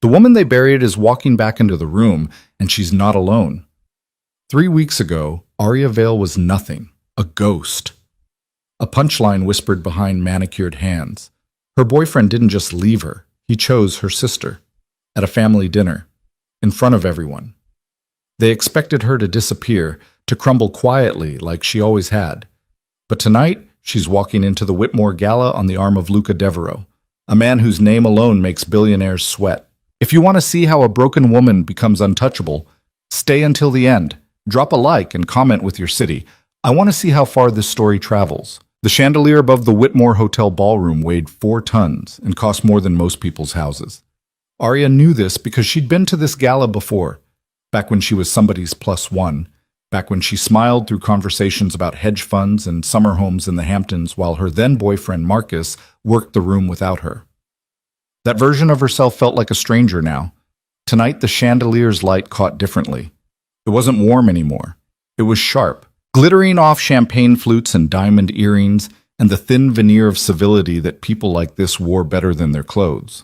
The woman they buried is walking back into the room, and she's not alone. 3 weeks ago, Arya Vale was nothing, a ghost. A punchline whispered behind manicured hands. Her boyfriend didn't just leave her, he chose her sister. At a family dinner, in front of everyone. They expected her to disappear, to crumble quietly like she always had. But tonight, she's walking into the Whitmore Gala on the arm of Luca Devereaux, a man whose name alone makes billionaires sweat. If you want to see how a broken woman becomes untouchable, stay until the end. Drop a like and comment with your city. I want to see how far this story travels. The chandelier above the Whitmore Hotel ballroom weighed 4 tons and cost more than most people's houses. Arya knew this because she'd been to this gala before, back when she was somebody's +1, back when she smiled through conversations about hedge funds and summer homes in the Hamptons while her then-boyfriend Marcus worked the room without her. That version of herself felt like a stranger now. Tonight, the chandelier's light caught differently. It wasn't warm anymore. It was sharp, glittering off champagne flutes and diamond earrings and the thin veneer of civility that people like this wore better than their clothes.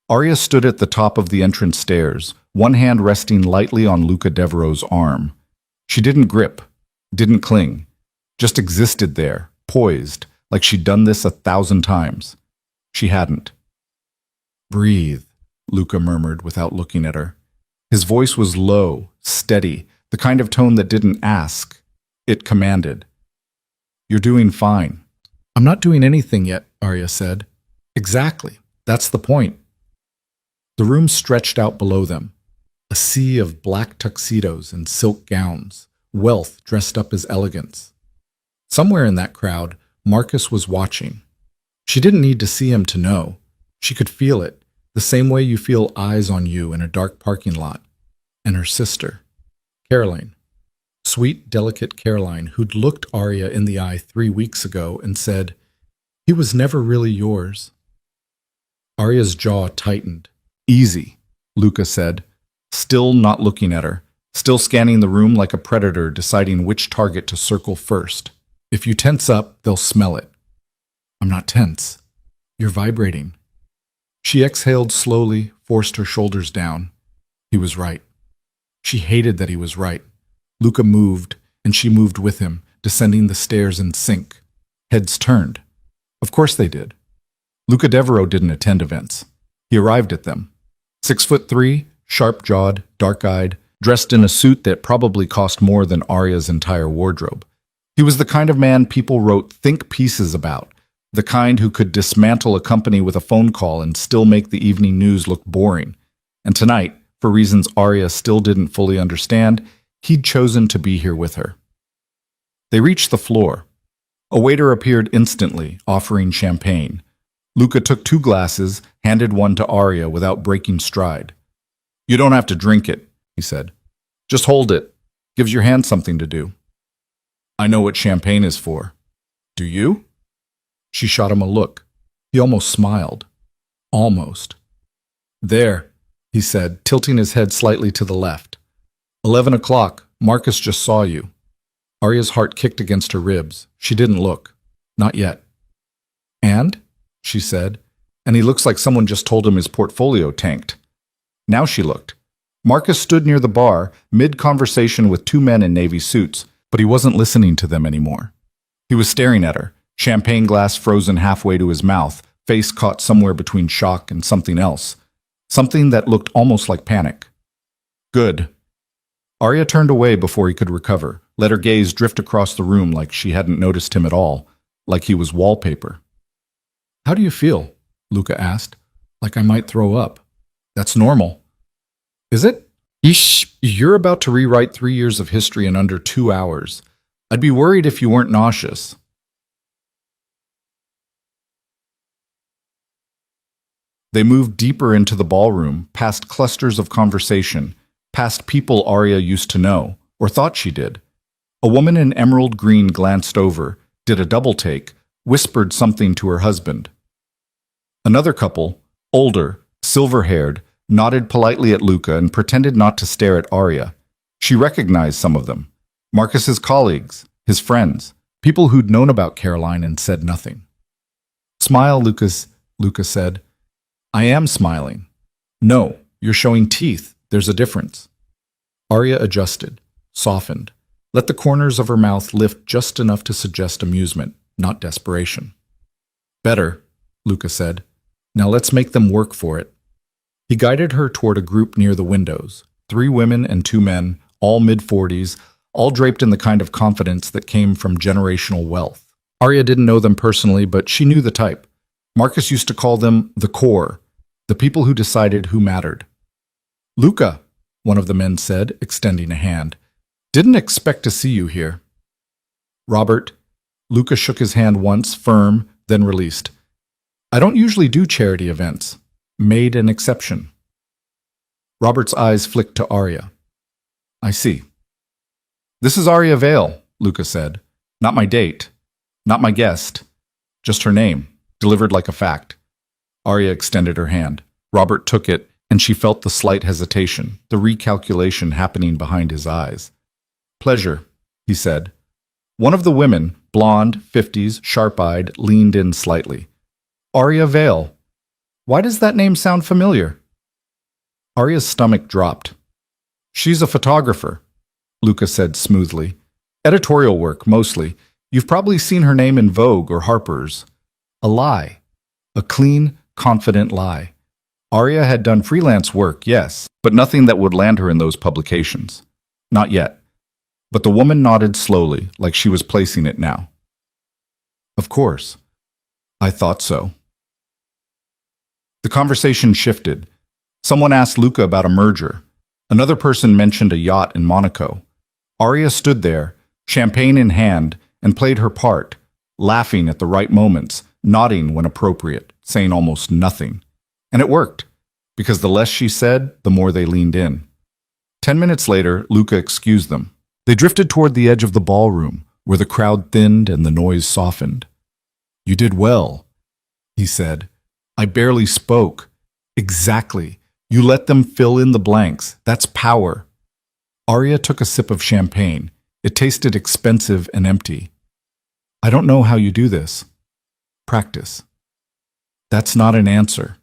Arya stood at the top of the entrance stairs, one hand resting lightly on Luca Devereaux's arm. She didn't grip, didn't cling, just existed there, poised, like she'd done this 1,000 times. She hadn't. "Breathe," Luca murmured without looking at her. His voice was low, steady, the kind of tone that didn't ask. It commanded. "You're doing fine." "I'm not doing anything yet," Arya said. "Exactly. That's the point." The room stretched out below them, a sea of black tuxedos and silk gowns, wealth dressed up as elegance. Somewhere in that crowd, Marcus was watching. She didn't need to see him to know. She could feel it, the same way you feel eyes on you in a dark parking lot. And her sister, Caroline. Sweet, delicate Caroline, who'd looked Arya in the eye 3 weeks ago and said, "He was never really yours." Arya's jaw tightened. "Easy," Luca said, still not looking at her, still scanning the room like a predator deciding which target to circle first. "If you tense up, they'll smell it." "I'm not tense. You're vibrating." She exhaled slowly, forced her shoulders down. He was right. She hated that he was right. Luca moved, and she moved with him, descending the stairs in sync. Heads turned. Of course they did. Luca Devereaux didn't attend events. He arrived at them. 6'3", sharp-jawed, dark-eyed, dressed in a suit that probably cost more than Arya's entire wardrobe. He was the kind of man people wrote think pieces about, the kind who could dismantle a company with a phone call and still make the evening news look boring. And tonight, for reasons Arya still didn't fully understand, he'd chosen to be here with her. They reached the floor. A waiter appeared instantly, offering champagne. Luca took 2 glasses, handed one to Arya without breaking stride. "You don't have to drink it," he said. "Just hold it. Gives your hand something to do." "I know what champagne is for." "Do you?" She shot him a look. He almost smiled. Almost. "There," he said, tilting his head slightly to the left. 11 o'clock. Marcus just saw you." Arya's heart kicked against her ribs. She didn't look. Not yet. "And?" she said. "And he looks like someone just told him his portfolio tanked." Now she looked. Marcus stood near the bar, mid-conversation with 2 men in navy suits, but he wasn't listening to them anymore. He was staring at her, champagne glass frozen halfway to his mouth, face caught somewhere between shock and something else. Something that looked almost like panic. "Good." Arya turned away before he could recover, let her gaze drift across the room like she hadn't noticed him at all, like he was wallpaper. "How do you feel?" Luca asked. "Like I might throw up." "That's normal." "Is it?" "Yeesh, you're about to rewrite 3 years of history in under 2 hours. I'd be worried if you weren't nauseous." They moved deeper into the ballroom, past clusters of conversation, past people Arya used to know, or thought she did. A woman in emerald green glanced over, did a double take, whispered something to her husband. Another couple, older, silver-haired, nodded politely at Luca and pretended not to stare at Arya. She recognized some of them. Marcus's colleagues, his friends, people who'd known about Caroline and said nothing. "Smile, Lucas," Luca said. "I am smiling. No, you're showing teeth. There's a difference. Arya adjusted, softened, let the corners of her mouth lift just enough to suggest amusement, not desperation. Better, Luca said. Now let's make them work for it. He guided her toward a group near the windows, 3 women and 2 men, all mid-40s, all draped in the kind of confidence that came from generational wealth. Arya didn't know them personally, but she knew the type. Marcus used to call them the core, the people who decided who mattered. Luca, one of the men said, extending a hand. Didn't expect to see you here. Robert, Luca shook his hand once, firm, then released. I don't usually do charity events. Made an exception. Robert's eyes flicked to Arya. I see. This is Arya Vale, Luca said. Not my date. Not my guest. Just her name, delivered like a fact. Arya extended her hand. Robert took it, and she felt the slight hesitation, the recalculation happening behind his eyes. Pleasure, he said. One of the women, blonde, 50s, sharp-eyed, leaned in slightly. Arya Vale. Why does that name sound familiar? Arya's stomach dropped. She's a photographer, Luca said smoothly. Editorial work, mostly. You've probably seen her name in Vogue or Harper's. A lie. A clean, confident lie. Arya had done freelance work, yes, but nothing that would land her in those publications. Not yet. But the woman nodded slowly, like she was placing it now. Of course. I thought so. The conversation shifted. Someone asked Luca about a merger. Another person mentioned a yacht in Monaco. Arya stood there, champagne in hand, and played her part, laughing at the right moments, nodding when appropriate, saying almost nothing. And it worked, because the less she said, the more they leaned in. 10 minutes later, Luca excused them. They drifted toward the edge of the ballroom, where the crowd thinned and the noise softened. You did well, he said. I barely spoke. Exactly. You let them fill in the blanks. That's power. Arya took a sip of champagne. It tasted expensive and empty. I don't know how you do this. Practice. That's not an answer.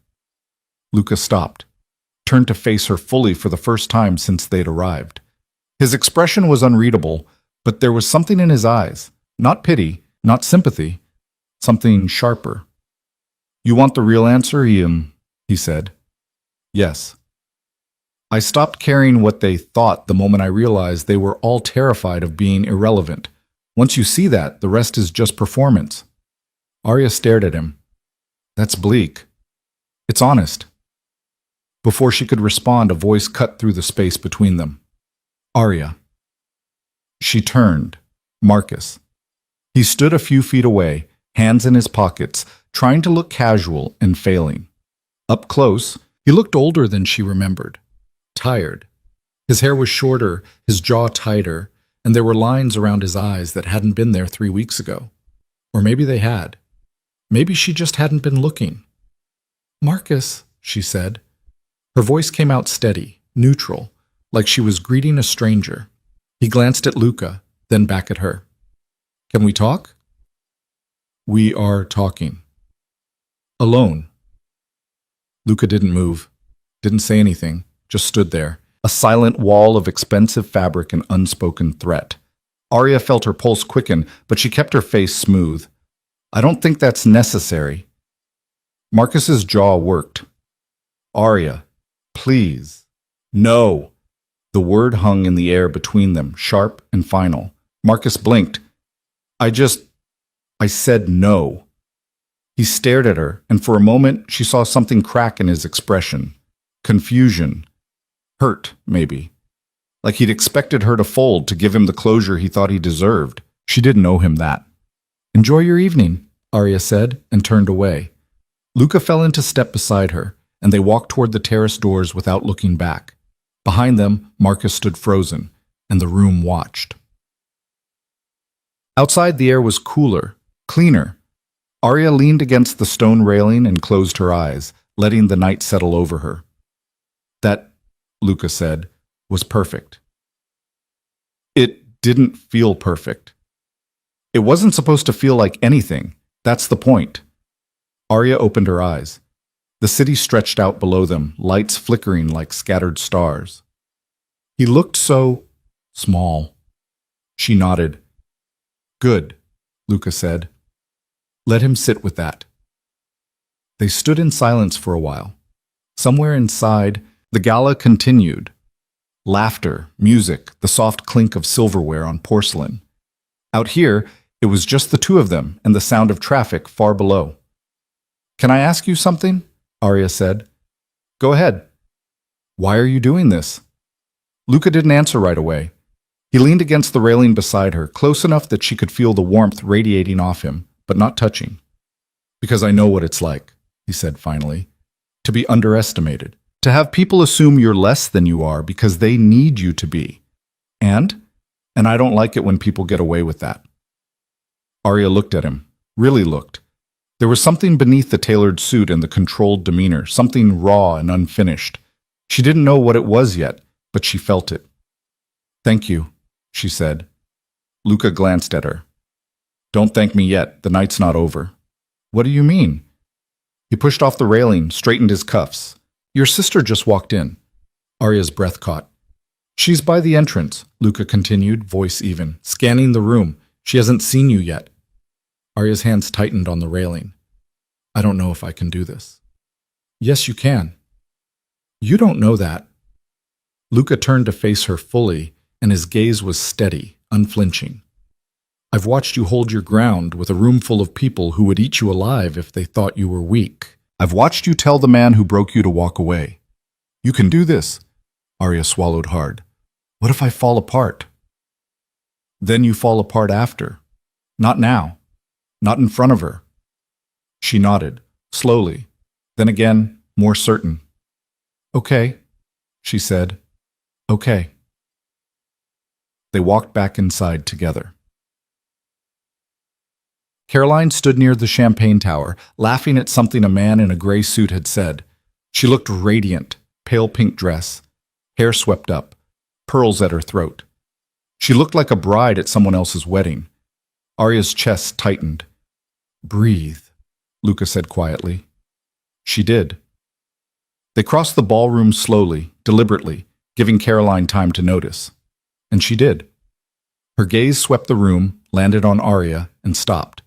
Luca stopped, turned to face her fully for the first time since they'd arrived. His expression was unreadable, but there was something in his eyes. Not pity, not sympathy. Something sharper. You want the real answer, Ian? He said. Yes. I stopped caring what they thought the moment I realized they were all terrified of being irrelevant. Once you see that, the rest is just performance. Arya stared at him. That's bleak. It's honest. Before she could respond, a voice cut through the space between them. Arya. She turned. Marcus. He stood a few feet away, hands in his pockets, trying to look casual and failing. Up close, he looked older than she remembered. Tired. His hair was shorter, his jaw tighter, and there were lines around his eyes that hadn't been there 3 weeks ago. Or maybe they had. Maybe she just hadn't been looking. Marcus, she said. Her voice came out steady, neutral, like she was greeting a stranger. He glanced at Luca, then back at her. Can we talk? We are talking. Alone. Luca didn't move, didn't say anything, just stood there, a silent wall of expensive fabric and unspoken threat. Arya felt her pulse quicken, but she kept her face smooth. I don't think that's necessary. Marcus's jaw worked. Arya, please. No. The word hung in the air between them, sharp and final. Marcus blinked. I said no. He stared at her, and for a moment she saw something crack in his expression. Confusion. Hurt, maybe. Like he'd expected her to fold to give him the closure he thought he deserved. She didn't owe him that. Enjoy your evening, Arya said, and turned away. Luca fell into step beside her, and they walked toward the terrace doors without looking back. Behind them, Marcus stood frozen, and the room watched. Outside, the air was cooler, cleaner. Arya leaned against the stone railing and closed her eyes, letting the night settle over her. That, Luca said, was perfect. It didn't feel perfect. It wasn't supposed to feel like anything. That's the point. Arya opened her eyes. The city stretched out below them, lights flickering like scattered stars. He looked so small. She nodded. Good, Luca said. Let him sit with that. They stood in silence for a while. Somewhere inside, the gala continued. Laughter, music, the soft clink of silverware on porcelain. Out here, it was just the two of them and the sound of traffic far below. Can I ask you something? Arya said. Go ahead. Why are you doing this? Luca didn't answer right away. He leaned against the railing beside her, close enough that she could feel the warmth radiating off him, but not touching. Because I know what it's like, he said finally. To be underestimated. To have people assume you're less than you are because they need you to be. And I don't like it when people get away with that. Arya looked at him, really looked. There was something beneath the tailored suit and the controlled demeanor, something raw and unfinished. She didn't know what it was yet, but she felt it. Thank you, she said. Luca glanced at her. Don't thank me yet, the night's not over. What do you mean? He pushed off the railing, straightened his cuffs. Your sister just walked in. Arya's breath caught. She's by the entrance, Luca continued, voice even, scanning the room. She hasn't seen you yet. Arya's hands tightened on the railing. I don't know if I can do this. Yes, you can. You don't know that. Luca turned to face her fully, and his gaze was steady, unflinching. I've watched you hold your ground with a room full of people who would eat you alive if they thought you were weak. I've watched you tell the man who broke you to walk away. You can do this. Arya swallowed hard. What if I fall apart? Then you fall apart after. Not now. Not in front of her. She nodded, slowly, then again, more certain. Okay, she said. Okay. They walked back inside together. Caroline stood near the champagne tower, laughing at something a man in a gray suit had said. She looked radiant, pale pink dress, hair swept up, pearls at her throat. She looked like a bride at someone else's wedding. Arya's chest tightened. Breathe, Luca said quietly. She did. They crossed the ballroom slowly, deliberately, giving Caroline time to notice. And she did. Her gaze swept the room, landed on Arya, and stopped.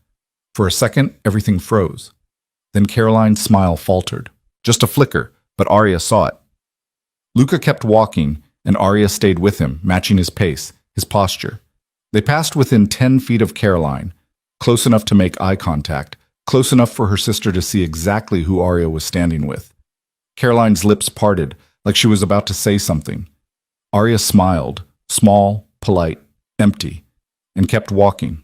For a second, everything froze. Then Caroline's smile faltered. Just a flicker, but Arya saw it. Luca kept walking, and Arya stayed with him, matching his pace, his posture. They passed within 10 feet of Caroline, close enough to make eye contact, close enough for her sister to see exactly who Arya was standing with. Caroline's lips parted, like she was about to say something. Arya smiled, small, polite, empty, and kept walking.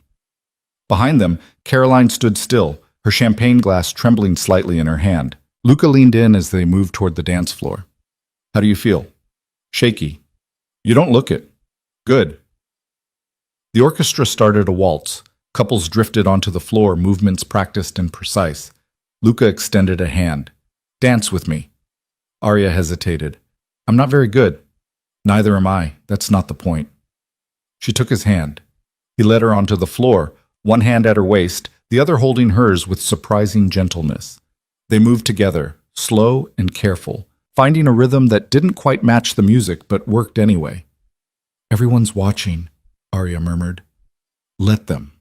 Behind them, Caroline stood still, her champagne glass trembling slightly in her hand. Luca leaned in as they moved toward the dance floor. How do you feel? Shaky. You don't look it. Good. The orchestra started a waltz. Couples drifted onto the floor, movements practiced and precise. Luca extended a hand. Dance with me. Arya hesitated. I'm not very good. Neither am I. That's not the point. She took his hand. He led her onto the floor, one hand at her waist, the other holding hers with surprising gentleness. They moved together, slow and careful, finding a rhythm that didn't quite match the music but worked anyway. Everyone's watching, Arya murmured. Let them.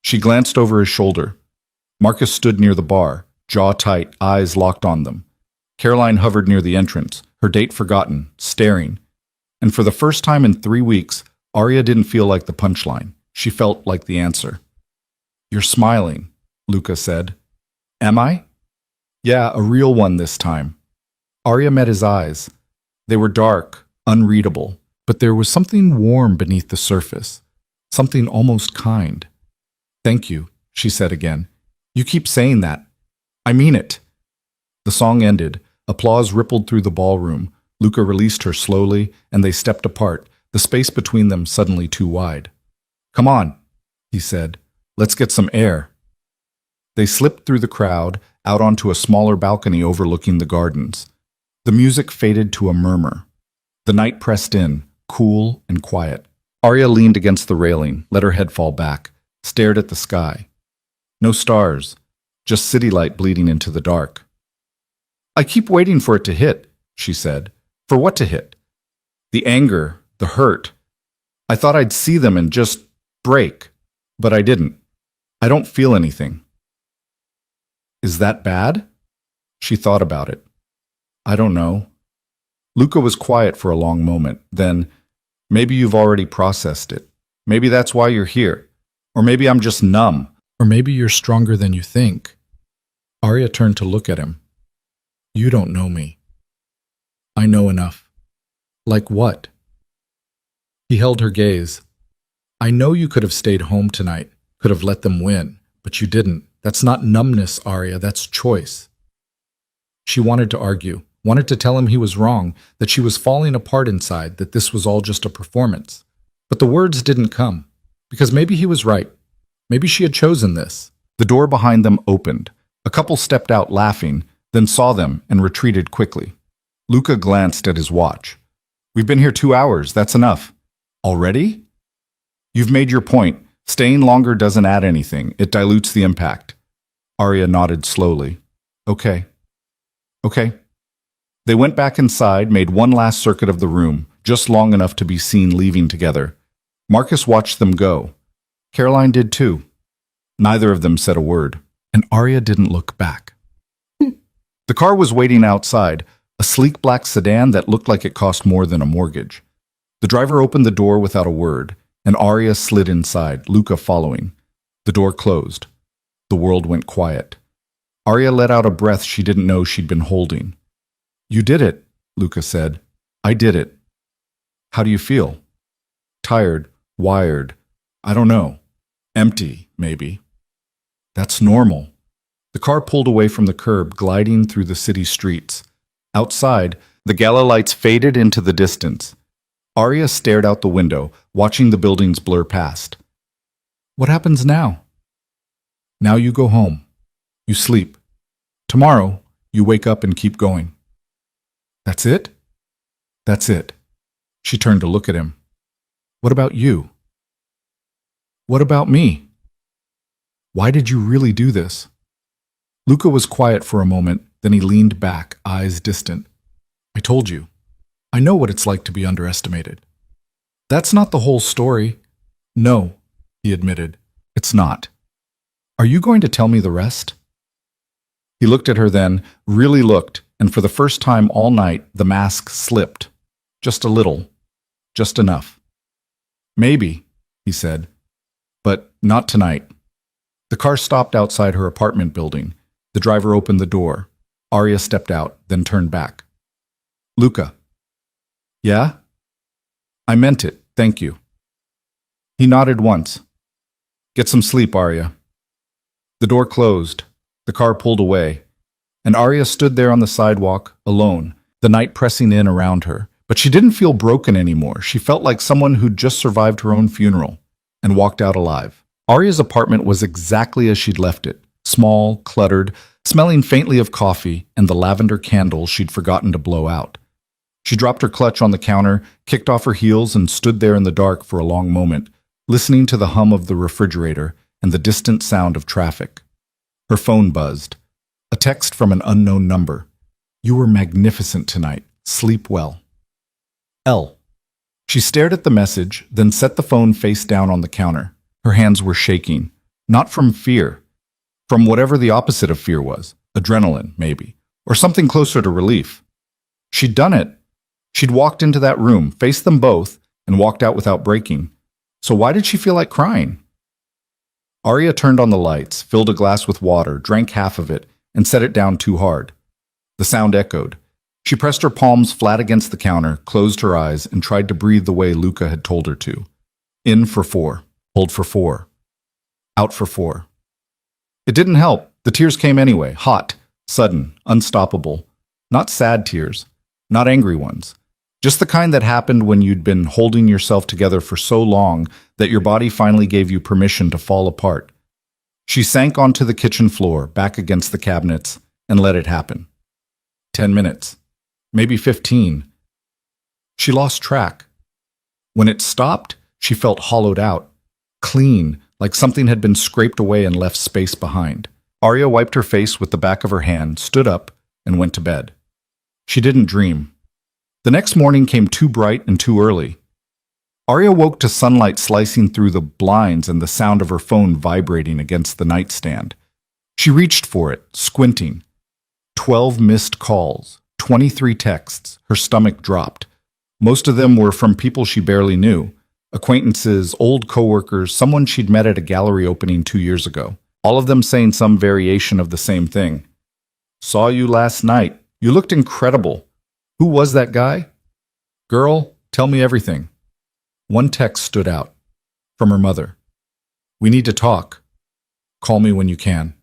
She glanced over his shoulder. Marcus stood near the bar, jaw tight, eyes locked on them. Caroline hovered near the entrance, her date forgotten, staring. And for the first time in 3 weeks, Arya didn't feel like the punchline. She felt like the answer. You're smiling, Luca said. Am I? Yeah, a real one this time. Arya met his eyes. They were dark, unreadable, but there was something warm beneath the surface, something almost kind. Thank you, she said again. You keep saying that. I mean it. The song ended. Applause rippled through the ballroom. Luca released her slowly, and they stepped apart, the space between them suddenly too wide. Come on, he said. Let's get some air. They slipped through the crowd, out onto a smaller balcony overlooking the gardens. The music faded to a murmur. The night pressed in, cool and quiet. Arya leaned against the railing, let her head fall back, stared at the sky. No stars, just city light bleeding into the dark. I keep waiting for it to hit, she said. For what to hit? The anger, the hurt. I thought I'd see them and just break, but I didn't. I don't feel anything. Is that bad? She thought about it. I don't know. Luca was quiet for a long moment. Then, maybe you've already processed it. Maybe that's why you're here. Or maybe I'm just numb. Or maybe you're stronger than you think. Arya turned to look at him. You don't know me. I know enough. Like what? He held her gaze. I know you could have stayed home tonight, could have let them win, but you didn't. That's not numbness, Arya, that's choice. She wanted to argue, wanted to tell him he was wrong, that she was falling apart inside, that this was all just a performance. But the words didn't come, because maybe he was right. Maybe she had chosen this. The door behind them opened. A couple stepped out laughing, then saw them and retreated quickly. Luca glanced at his watch. We've been here 2 hours, that's enough. Already? You've made your point. Staying longer doesn't add anything. It dilutes the impact. Arya nodded slowly. Okay. Okay. They went back inside, made one last circuit of the room, just long enough to be seen leaving together. Marcus watched them go. Caroline did too. Neither of them said a word, and Arya didn't look back. The car was waiting outside, a sleek black sedan that looked like it cost more than a mortgage. The driver opened the door without a word, and Arya slid inside, Luca following. The door closed. The world went quiet. Arya let out a breath she didn't know she'd been holding. You did it, Luca said. I did it. How do you feel? Tired, wired, I don't know. Empty, maybe. That's normal. The car pulled away from the curb, gliding through the city streets. Outside, the gala lights faded into the distance. Arya stared out the window, watching the buildings blur past. What happens now? Now you go home. You sleep. Tomorrow, you wake up and keep going. That's it? That's it. She turned to look at him. What about you? What about me? Why did you really do this? Luca was quiet for a moment, then he leaned back, eyes distant. I told you. I know what it's like to be underestimated. That's not the whole story. No, he admitted. It's not. Are you going to tell me the rest? He looked at her then, really looked, and for the first time all night, the mask slipped. Just a little. Just enough. Maybe, he said. But not tonight. The car stopped outside her apartment building. The driver opened the door. Arya stepped out, then turned back. Luca. Yeah? I meant it, thank you. He nodded once. Get some sleep, Arya. The door closed. The car pulled away. And Arya stood there on the sidewalk, alone, the night pressing in around her. But she didn't feel broken anymore. She felt like someone who'd just survived her own funeral and walked out alive. Arya's apartment was exactly as she'd left it. Small, cluttered, smelling faintly of coffee and the lavender candles she'd forgotten to blow out. She dropped her clutch on the counter, kicked off her heels, and stood there in the dark for a long moment, listening to the hum of the refrigerator and the distant sound of traffic. Her phone buzzed. A text from an unknown number. You were magnificent tonight. Sleep well. L. She stared at the message, then set the phone face down on the counter. Her hands were shaking. Not from fear. From whatever the opposite of fear was. Adrenaline, maybe. Or something closer to relief. She'd done it. She'd walked into that room, faced them both, and walked out without breaking. So why did she feel like crying? Arya turned on the lights, filled a glass with water, drank half of it, and set it down too hard. The sound echoed. She pressed her palms flat against the counter, closed her eyes, and tried to breathe the way Luca had told her to. In for 4. Hold for 4. Out for 4. It didn't help. The tears came anyway, hot, sudden, unstoppable. Not sad tears, not angry ones. Just the kind that happened when you'd been holding yourself together for so long that your body finally gave you permission to fall apart. She sank onto the kitchen floor, back against the cabinets, and let it happen. 10 minutes. Maybe 15. She lost track. When it stopped, she felt hollowed out, clean, like something had been scraped away and left space behind. Arya wiped her face with the back of her hand, stood up, and went to bed. She didn't dream. The next morning came too bright and too early. Arya woke to sunlight slicing through the blinds and the sound of her phone vibrating against the nightstand. She reached for it, squinting. 12 missed calls, 23 texts. Her stomach dropped. Most of them were from people she barely knew. Acquaintances, old coworkers, someone she'd met at a gallery opening 2 years ago. All of them saying some variation of the same thing. Saw you last night. You looked incredible. Who was that guy? Girl, tell me everything. One text stood out. From her mother. We need to talk. Call me when you can.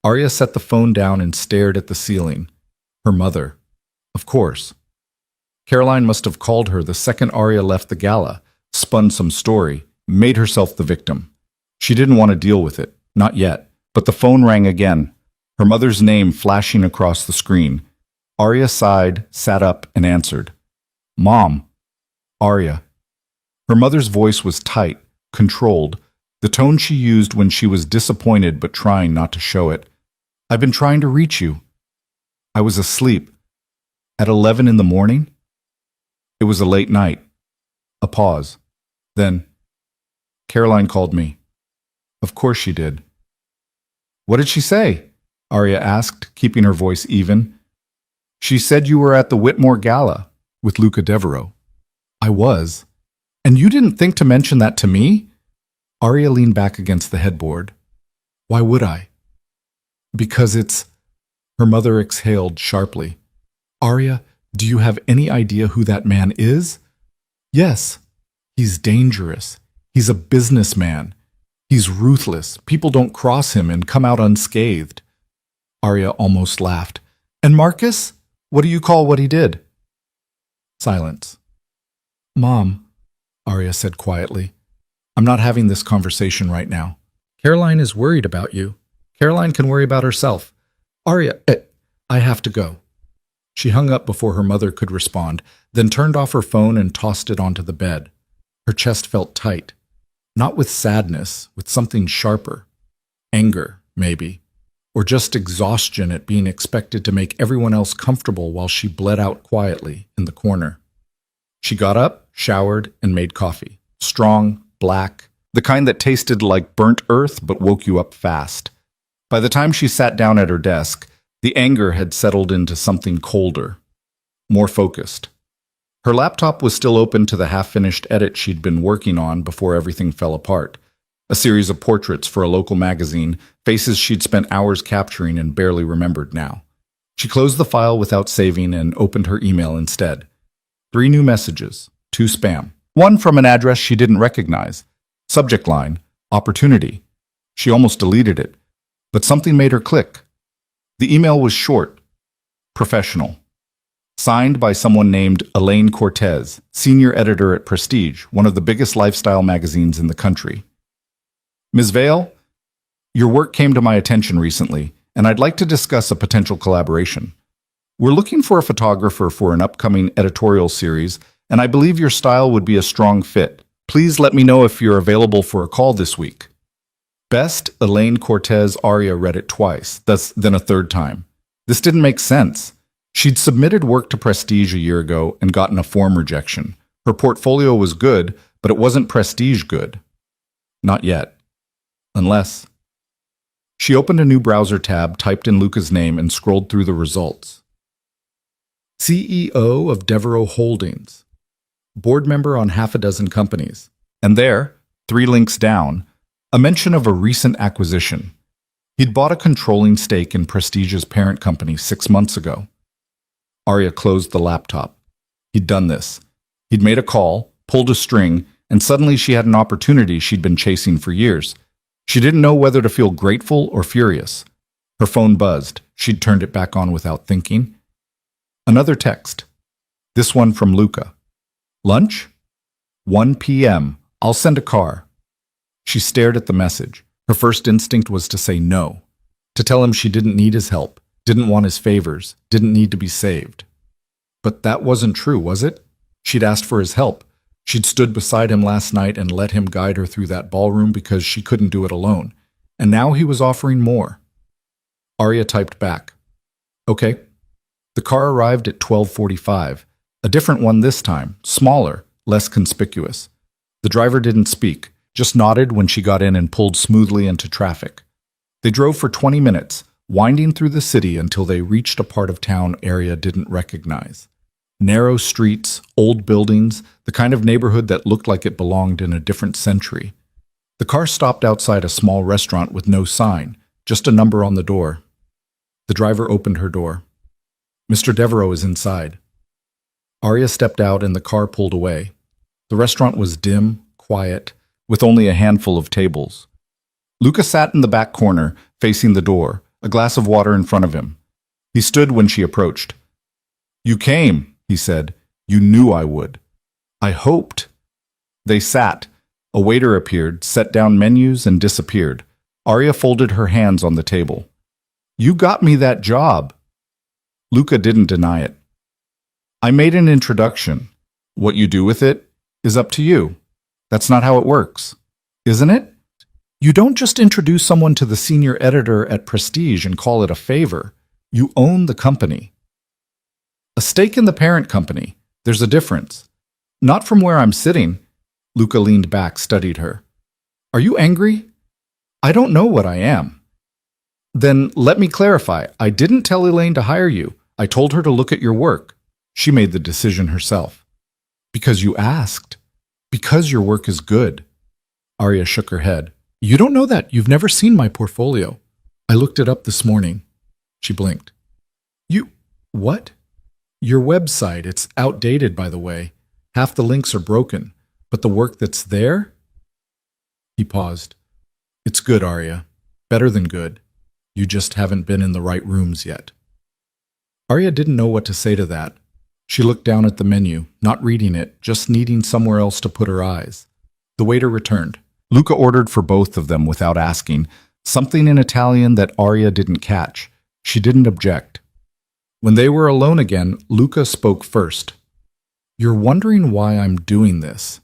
Arya set the phone down and stared at the ceiling. Her mother. Of course. Caroline must have called her the second Arya left the gala, spun some story, made herself the victim. She didn't want to deal with it, not yet, but the phone rang again, her mother's name flashing across the screen. Arya sighed, sat up, and answered. Mom. Arya. Her mother's voice was tight, controlled, the tone she used when she was disappointed but trying not to show it. I've been trying to reach you. I was asleep. At 11 in the morning? It was a late night. A pause. Then, Caroline called me. Of course she did. What did she say? Arya asked, keeping her voice even. She said you were at the Whitmore Gala with Luca Devereaux. I was. And you didn't think to mention that to me? Arya leaned back against the headboard. Why would I? Because it's... Her mother exhaled sharply. Arya, do you have any idea who that man is? Yes. He's dangerous. He's a businessman. He's ruthless. People don't cross him and come out unscathed. Arya almost laughed. And Marcus? What do you call what he did? Silence. Mom, Arya said quietly, I'm not having this conversation right now. Caroline is worried about you. Caroline can worry about herself. Arya, I have to go. She hung up before her mother could respond, then turned off her phone and tossed it onto the bed. Her chest felt tight. Not with sadness, with something sharper. Anger, maybe. Or just exhaustion at being expected to make everyone else comfortable while she bled out quietly in the corner. She got up, showered, and made coffee. Strong, black, the kind that tasted like burnt earth but woke you up fast. By the time she sat down at her desk, the anger had settled into something colder, more focused. Her laptop was still open to the half-finished edit she'd been working on before everything fell apart. A series of portraits for a local magazine, faces she'd spent hours capturing and barely remembered now. She closed the file without saving and opened her email instead. 3 new messages, 2 spam. One from an address she didn't recognize. Subject line, opportunity. She almost deleted it, but something made her click. The email was short, professional. Signed by someone named Elaine Cortez, senior editor at Prestige, one of the biggest lifestyle magazines in the country. Ms. Vale, your work came to my attention recently, and I'd like to discuss a potential collaboration. We're looking for a photographer for an upcoming editorial series, and I believe your style would be a strong fit. Please let me know if you're available for a call this week. Best, Elaine Cortez. Arya read it twice, then a third time. This didn't make sense. She'd submitted work to Prestige a year ago and gotten a form rejection. Her portfolio was good, but it wasn't Prestige good. Not yet. Unless... She opened a new browser tab, typed in Luca's name, and scrolled through the results. CEO of Devereaux Holdings. Board member on half a dozen companies. And there, 3 links down, a mention of a recent acquisition. He'd bought a controlling stake in Prestige's parent company 6 months ago. Arya closed the laptop. He'd done this. He'd made a call, pulled a string, and suddenly she had an opportunity she'd been chasing for years. She didn't know whether to feel grateful or furious. Her phone buzzed. She'd turned it back on without thinking. Another text. This one from Luca. Lunch? 1 p.m. I'll send a car. She stared at the message. Her first instinct was to say no, to tell him she didn't need his help, didn't want his favors, didn't need to be saved. But that wasn't true, was it? She'd asked for his help. She'd stood beside him last night and let him guide her through that ballroom because she couldn't do it alone. And now he was offering more. Arya typed back. Okay. The car arrived at 12:45. A different one this time, smaller, less conspicuous. The driver didn't speak, just nodded when she got in and pulled smoothly into traffic. They drove for 20 minutes, winding through the city until they reached a part of town Arya didn't recognize. Narrow streets, old buildings, the kind of neighborhood that looked like it belonged in a different century. The car stopped outside a small restaurant with no sign, just a number on the door. The driver opened her door. Mr. Devereaux is inside. Arya stepped out and the car pulled away. The restaurant was dim, quiet, with only a handful of tables. Luca sat in the back corner, facing the door, a glass of water in front of him. He stood when she approached. "You came," he said. "You knew I would." "I hoped." They sat. A waiter appeared, set down menus, and disappeared. Arya folded her hands on the table. "You got me that job." Luca didn't deny it. "I made an introduction. What you do with it is up to you. That's not how it works, isn't it? You don't just introduce someone to the senior editor at Prestige and call it a favor. You own the company. A stake in the parent company. There's a difference. Not from where I'm sitting." Luca leaned back, studied her. "Are you angry?" "I don't know what I am." "Then let me clarify. I didn't tell Elaine to hire you. I told her to look at your work. She made the decision herself." "Because you asked. Because your work is good." Arya shook her head. "You don't know that. You've never seen my portfolio. I looked it up this morning." She blinked. "You... what?" "Your website. It's outdated, by the way. Half the links are broken. But the work that's there?" He paused. "It's good, Arya. Better than good. You just haven't been in the right rooms yet." Arya didn't know what to say to that. She looked down at the menu, not reading it, just needing somewhere else to put her eyes. The waiter returned. Luca ordered for both of them without asking, something in Italian that Arya didn't catch. She didn't object. When they were alone again, Luca spoke first. "You're wondering why I'm doing this.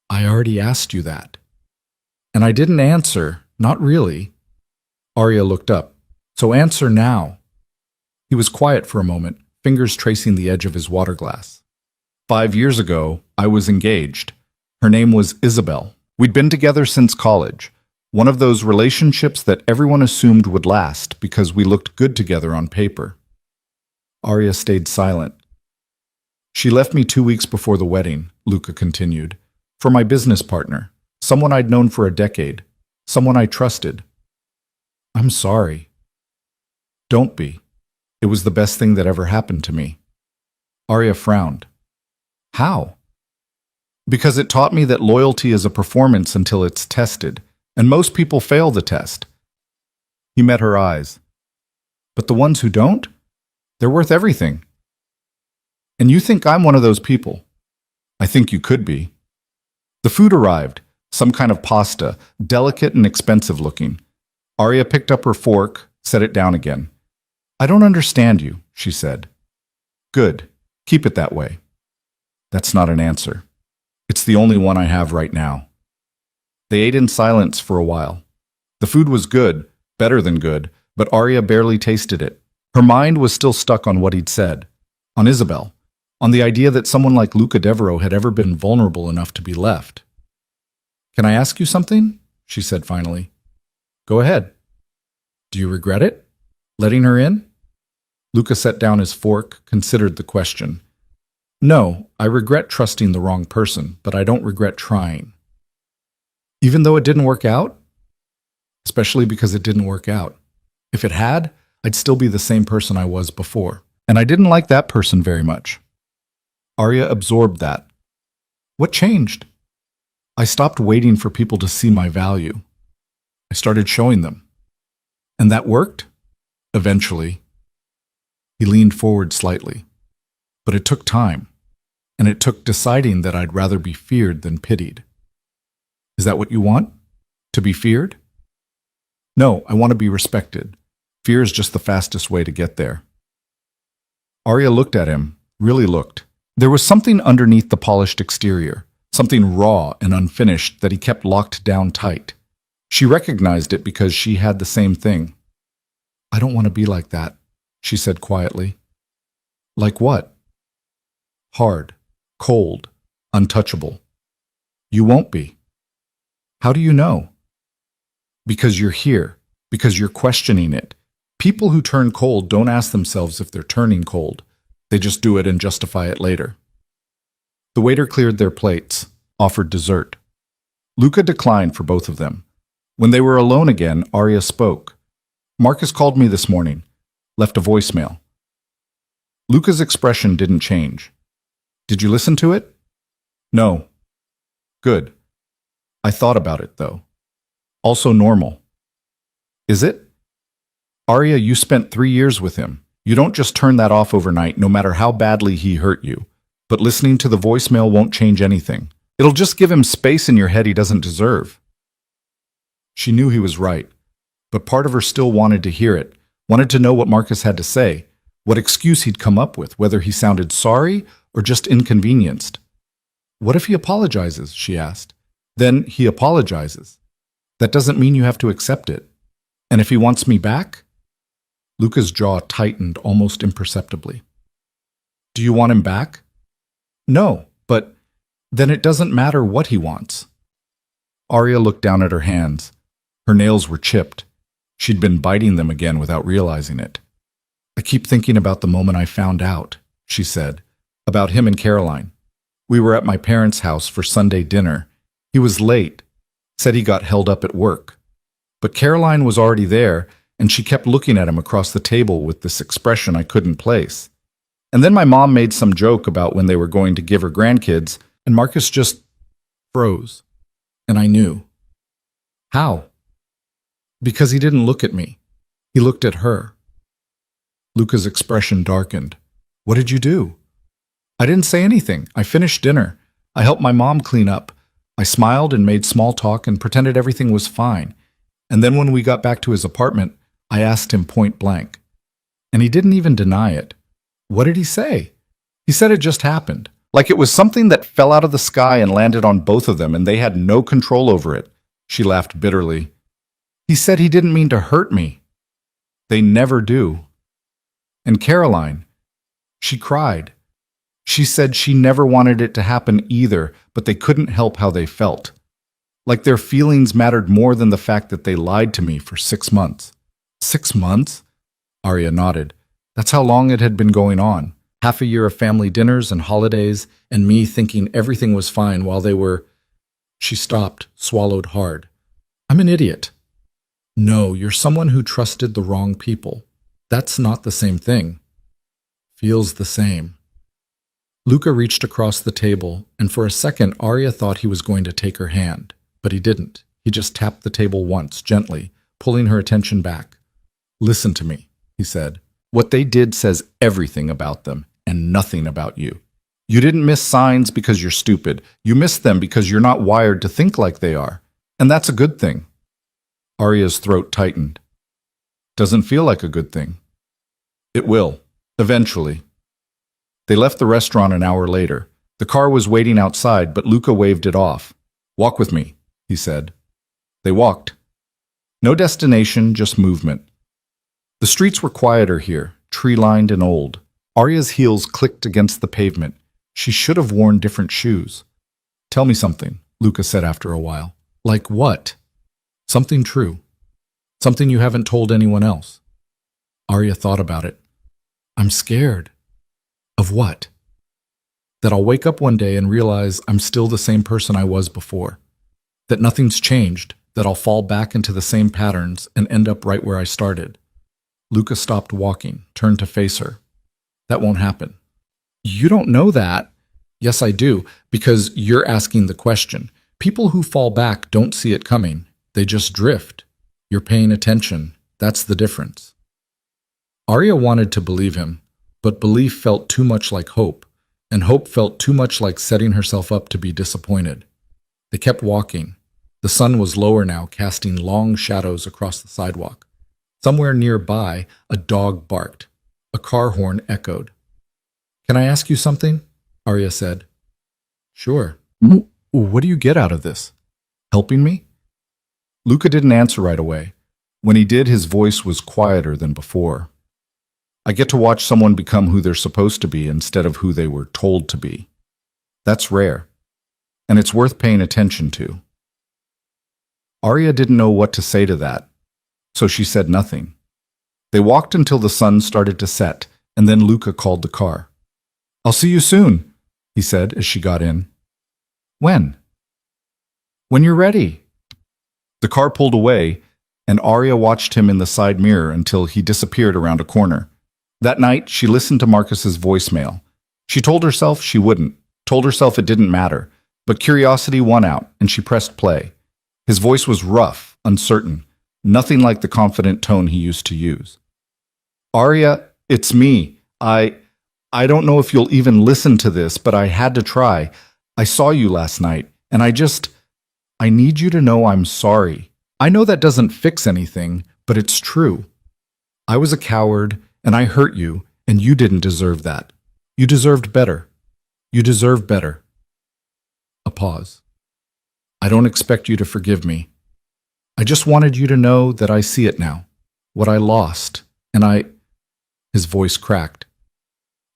I already asked you that." "And I didn't answer, not really." Arya looked up. "So answer now." He was quiet for a moment, fingers tracing the edge of his water glass. 5 years ago, I was engaged. Her name was Isabel. We'd been together since college. One of those relationships that everyone assumed would last because we looked good together on paper. Arya stayed silent. "She left me 2 weeks before the wedding," Luca continued, "for my business partner, someone I'd known for a decade, someone I trusted." "I'm sorry." "Don't be. It was the best thing that ever happened to me." Arya frowned. "How?" "Because it taught me that loyalty is a performance until it's tested, and most people fail the test." He met her eyes. "But the ones who don't? They're worth everything." "And you think I'm one of those people?" "I think you could be." The food arrived, some kind of pasta, delicate and expensive looking. Arya picked up her fork, set it down again. "I don't understand you," she said. "Good. Keep it that way." "That's not an answer. It's the only one I have right now." They ate in silence for a while. The food was good, better than good, but Arya barely tasted it. Her mind was still stuck on what he'd said, on Isabel, on the idea that someone like Luca Devereaux had ever been vulnerable enough to be left. "Can I ask you something?" she said finally. "Go ahead." "Do you regret it? Letting her in?" Luca set down his fork, considered the question. "No, I regret trusting the wrong person, but I don't regret trying." "Even though it didn't work out?" "Especially because it didn't work out. If it had, I'd still be the same person I was before. And I didn't like that person very much." Arya absorbed that. "What changed?" "I stopped waiting for people to see my value. I started showing them." "And that worked?" "Eventually." He leaned forward slightly. "But it took time. And it took deciding that I'd rather be feared than pitied." "Is that what you want? To be feared?" "No, I want to be respected. Fear is just the fastest way to get there." Arya looked at him, really looked. There was something underneath the polished exterior, something raw and unfinished that he kept locked down tight. She recognized it because she had the same thing. "I don't want to be like that," she said quietly. Like what? Hard, cold, untouchable. You won't be. How do you know? Because you're here, because you're questioning it. People who turn cold don't ask themselves if they're turning cold. They just do it and justify it later. The waiter cleared their plates, offered dessert. Luca declined for both of them. When they were alone again, Arya spoke. Marcus called me this morning, left a voicemail. Luca's expression didn't change. Did you listen to it? No. Good. I thought about it, though. Also normal. Is it? Arya, you spent 3 years with him. You don't just turn that off overnight, no matter how badly he hurt you. But listening to the voicemail won't change anything. It'll just give him space in your head he doesn't deserve. She knew he was right, but part of her still wanted to hear it, wanted to know what Marcus had to say, what excuse he'd come up with, whether he sounded sorry or just inconvenienced. What if he apologizes, she asked. Then he apologizes. That doesn't mean you have to accept it. And if he wants me back? Luca's jaw tightened almost imperceptibly. Do you want him back? No, but then it doesn't matter what he wants. Arya looked down at her hands. Her nails were chipped. She'd been biting them again without realizing it. I keep thinking about the moment I found out, she said, about him and Caroline. We were at my parents' house for Sunday dinner. He was late, said he got held up at work. But Caroline was already there, and she kept looking at him across the table with this expression I couldn't place. And then my mom made some joke about when they were going to give her grandkids, and Marcus just froze. And I knew. How? Because he didn't look at me. He looked at her. Luca's expression darkened. What did you do? I didn't say anything. I finished dinner. I helped my mom clean up. I smiled and made small talk and pretended everything was fine. And then when we got back to his apartment, I asked him point blank. And he didn't even deny it. What did he say? He said it just happened. Like it was something that fell out of the sky and landed on both of them and they had no control over it. She laughed bitterly. He said he didn't mean to hurt me. They never do. And Caroline, she cried. She said she never wanted it to happen either, but they couldn't help how they felt. Like their feelings mattered more than the fact that they lied to me for 6 months. 6 months? Arya nodded. That's how long it had been going on. Half a year of family dinners and holidays, and me thinking everything was fine while they were... She stopped, swallowed hard. I'm an idiot. No, you're someone who trusted the wrong people. That's not the same thing. Feels the same. Luca reached across the table, and for a second Arya thought he was going to take her hand. But he didn't. He just tapped the table once, gently, pulling her attention back. Listen to me, he said. What they did says everything about them, and nothing about you. You didn't miss signs because you're stupid. You missed them because you're not wired to think like they are. And that's a good thing. Arya's throat tightened. Doesn't feel like a good thing. It will, eventually. They left the restaurant an hour later. The car was waiting outside, but Luca waved it off. Walk with me, he said. They walked. No destination, just movement. The streets were quieter here, tree-lined and old. Arya's heels clicked against the pavement. She should have worn different shoes. Tell me something, Luca said after a while. Like what? Something true. Something you haven't told anyone else. Arya thought about it. I'm scared. Of what? That I'll wake up one day and realize I'm still the same person I was before. That nothing's changed, that I'll fall back into the same patterns and end up right where I started. Luca stopped walking, turned to face her. That won't happen. You don't know that. Yes, I do, because you're asking the question. People who fall back don't see it coming. They just drift. You're paying attention. That's the difference. Arya wanted to believe him, but belief felt too much like hope, and hope felt too much like setting herself up to be disappointed. They kept walking. The sun was lower now, casting long shadows across the sidewalk. Somewhere nearby, a dog barked. A car horn echoed. Can I ask you something? Arya said. Sure. What do you get out of this? Helping me? Luca didn't answer right away. When he did, his voice was quieter than before. I get to watch someone become who they're supposed to be instead of who they were told to be. That's rare, and it's worth paying attention to. Arya didn't know what to say to that, so she said nothing. They walked until the sun started to set, and then Luca called the car. "I'll see you soon," he said as she got in. "When?" "When you're ready." The car pulled away, and Arya watched him in the side mirror until he disappeared around a corner. That night, she listened to Marcus's voicemail. She told herself she wouldn't, told herself it didn't matter, but curiosity won out, and she pressed play. His voice was rough, uncertain, nothing like the confident tone he used to use. "Arya, it's me. I don't know if you'll even listen to this, but I had to try. I saw you last night, and I need you to know I'm sorry. I know that doesn't fix anything, but it's true. I was a coward, and I hurt you, and you didn't deserve that. You deserved better. You deserve better." A pause. "I don't expect you to forgive me. I just wanted you to know that I see it now, what I lost, and His voice cracked.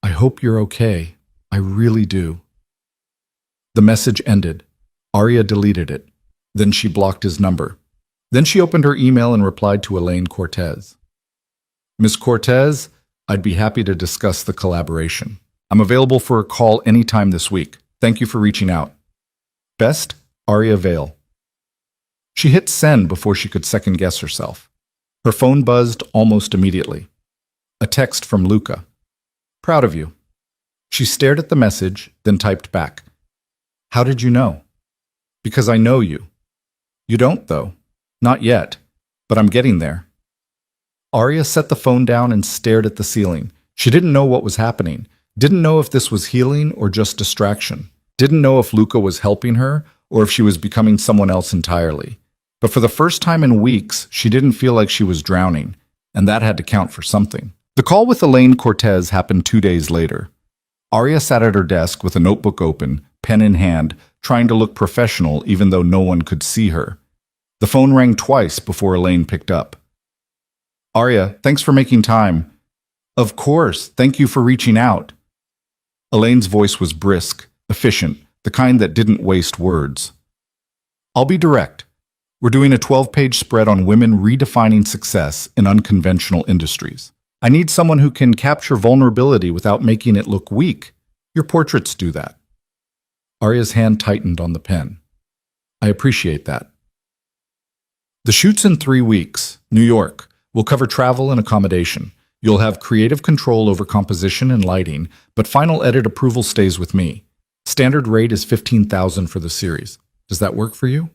"I hope you're okay. I really do." The message ended. Arya deleted it. Then she blocked his number. Then she opened her email and replied to Elaine Cortez. "Miss Cortez, I'd be happy to discuss the collaboration. I'm available for a call anytime this week. Thank you for reaching out. Best, Arya Vale." She hit send before she could second-guess herself. Her phone buzzed almost immediately. A text from Luca. "Proud of you." She stared at the message, then typed back. "How did you know?" "Because I know you." "You don't, though. Not yet. But I'm getting there." Arya set the phone down and stared at the ceiling. She didn't know what was happening. Didn't know if this was healing or just distraction. Didn't know if Luca was helping her or if she was becoming someone else entirely. But for the first time in weeks, she didn't feel like she was drowning, and that had to count for something. The call with Elaine Cortez happened 2 days later. Arya sat at her desk with a notebook open, pen in hand, trying to look professional even though no one could see her. The phone rang twice before Elaine picked up. "Arya, thanks for making time." "Of course, thank you for reaching out." Elaine's voice was brisk, efficient, the kind that didn't waste words. "I'll be direct. We're doing a 12-page spread on women redefining success in unconventional industries. I need someone who can capture vulnerability without making it look weak. Your portraits do that." Arya's hand tightened on the pen. "I appreciate that." "The shoot's in 3 weeks, New York. We'll cover travel and accommodation. You'll have creative control over composition and lighting, but final edit approval stays with me. Standard rate is $15,000 for the series. Does that work for you?"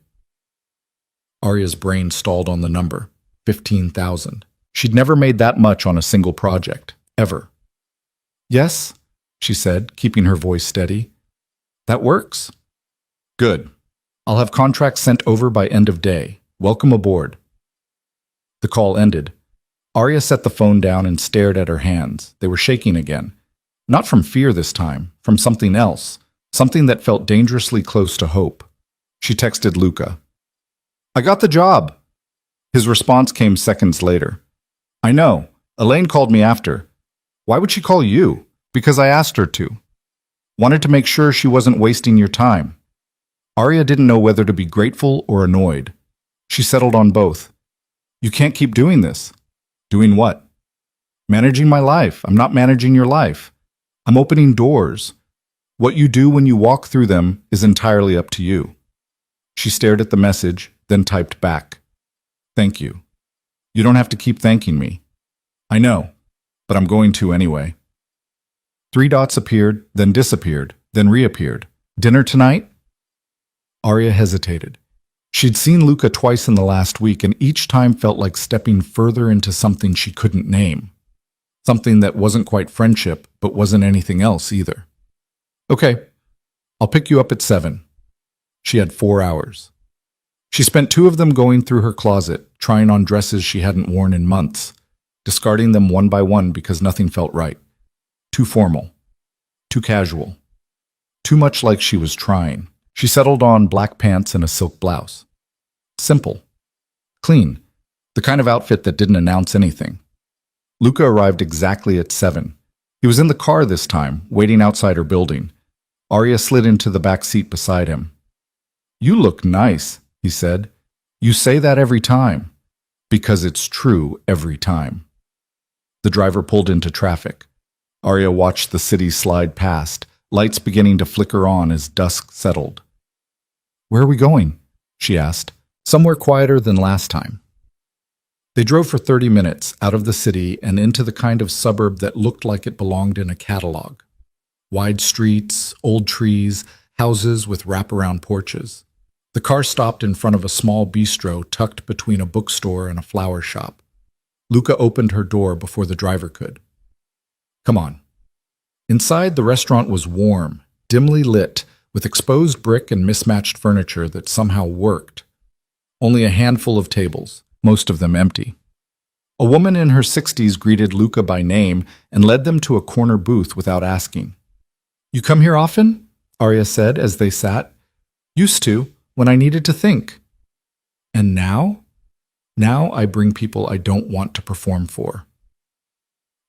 Arya's brain stalled on the number. 15,000. She'd never made that much on a single project, ever. "Yes," she said, keeping her voice steady. "That works." "Good. I'll have contracts sent over by end of day. Welcome aboard." The call ended. Arya set the phone down and stared at her hands. They were shaking again. Not from fear this time, from something else, something that felt dangerously close to hope. She texted Luca. "I got the job." His response came seconds later. "I know. Elaine called me after." "Why would she call you?" "Because I asked her to. Wanted to make sure she wasn't wasting your time." Arya didn't know whether to be grateful or annoyed. She settled on both. "You can't keep doing this." "Doing what?" "Managing my life. I'm not managing your life. I'm opening doors. What you do when you walk through them is entirely up to you." She stared at the message, then typed back. "Thank you. You don't have to keep thanking me." "I know, but I'm going to anyway." 3 dots appeared, then disappeared, then reappeared. "Dinner tonight?" Arya hesitated. She'd seen Luca twice in the last week, and each time felt like stepping further into something she couldn't name. Something that wasn't quite friendship, but wasn't anything else either. "Okay, I'll pick you up at 7. She had 4 hours. She spent 2 of them going through her closet, trying on dresses she hadn't worn in months, discarding them one by one because nothing felt right. Too formal. Too casual. Too much like she was trying. She settled on black pants and a silk blouse. Simple. Clean. The kind of outfit that didn't announce anything. Luca arrived exactly at 7. He was in the car this time, waiting outside her building. Arya slid into the back seat beside him. "You look nice," he said. "You say that every time." "Because it's true every time." The driver pulled into traffic. Arya watched the city slide past, lights beginning to flicker on as dusk settled. "Where are we going?" she asked. "Somewhere quieter than last time." They drove for 30 minutes out of the city and into the kind of suburb that looked like it belonged in a catalog. Wide streets, old trees, houses with wraparound porches. The car stopped in front of a small bistro tucked between a bookstore and a flower shop. Luca opened her door before the driver could. "Come on." Inside, the restaurant was warm, dimly lit, with exposed brick and mismatched furniture that somehow worked. Only a handful of tables, most of them empty. A woman in her 60s greeted Luca by name and led them to a corner booth without asking. "You come here often?" Arya said as they sat. "Used to, when I needed to think." "And now?" "Now I bring people I don't want to perform for."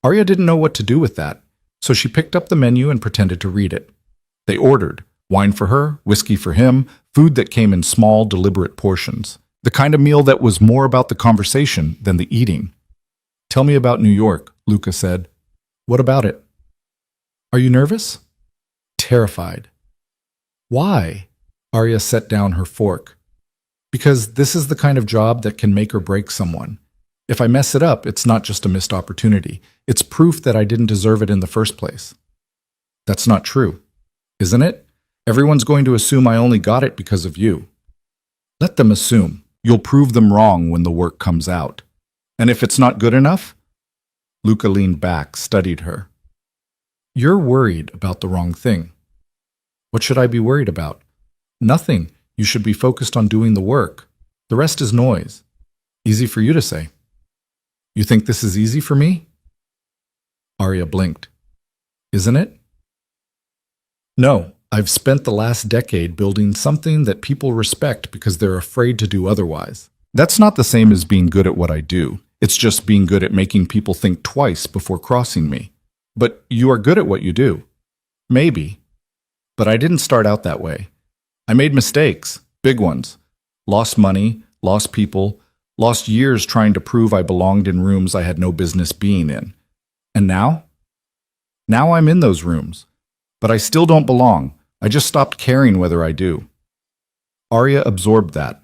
Arya didn't know what to do with that, so she picked up the menu and pretended to read it. They ordered wine for her, whiskey for him, food that came in small, deliberate portions. The kind of meal that was more about the conversation than the eating. "Tell me about New York," Luca said. "What about it?" "Are you nervous?" "Terrified." "Why?" Arya set down her fork. "Because this is the kind of job that can make or break someone. If I mess it up, it's not just a missed opportunity. It's proof that I didn't deserve it in the first place." "That's not true, isn't it? Everyone's going to assume I only got it because of you." "Let them assume. You'll prove them wrong when the work comes out. And if it's not good enough?" Luca leaned back, studied her. "You're worried about the wrong thing." "What should I be worried about?" "Nothing. You should be focused on doing the work. The rest is noise." "Easy for you to say." "You think this is easy for me?" Arya blinked. "Isn't it?" "No. I've spent the last decade building something that people respect because they're afraid to do otherwise. That's not the same as being good at what I do. It's just being good at making people think twice before crossing me. But you are good at what you do." "Maybe. But I didn't start out that way. I made mistakes, big ones. Lost money, lost people, lost years trying to prove I belonged in rooms I had no business being in. And now? Now I'm in those rooms. But I still don't belong. I just stopped caring whether I do." Arya absorbed that.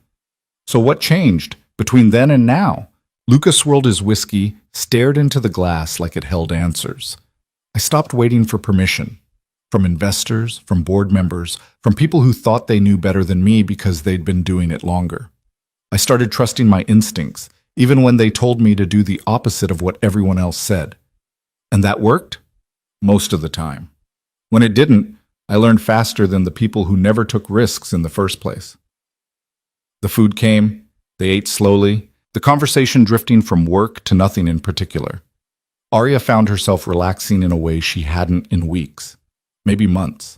"So what changed between then and now?" Luca swirled his whiskey, stared into the glass like it held answers. "I stopped waiting for permission. From investors, from board members, from people who thought they knew better than me because they'd been doing it longer. I started trusting my instincts, even when they told me to do the opposite of what everyone else said. And that worked? Most of the time. When it didn't, I learned faster than the people who never took risks in the first place." The food came. They ate slowly, the conversation drifting from work to nothing in particular. Arya found herself relaxing in a way she hadn't in weeks, maybe months.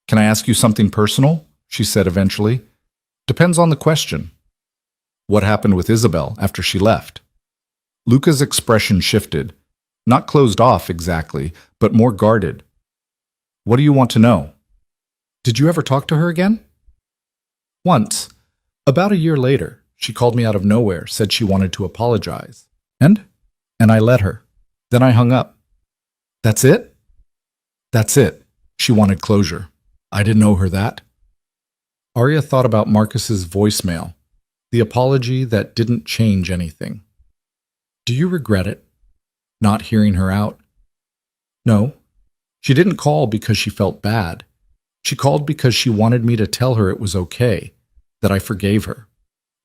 "Can I ask you something personal?" she said eventually. "Depends on the question." "What happened with Isabel after she left?" Luca's expression shifted, not closed off exactly, but more guarded. "What do you want to know?" "Did you ever talk to her again?" "Once. About a year later, she called me out of nowhere, said she wanted to apologize. And I let her. Then I hung up." "That's it?" "That's it. She wanted closure. I didn't owe her that." Arya thought about Marcus's voicemail, the apology that didn't change anything. "Do you regret it? Not hearing her out?" "No. She didn't call because she felt bad. She called because she wanted me to tell her it was okay, that I forgave her,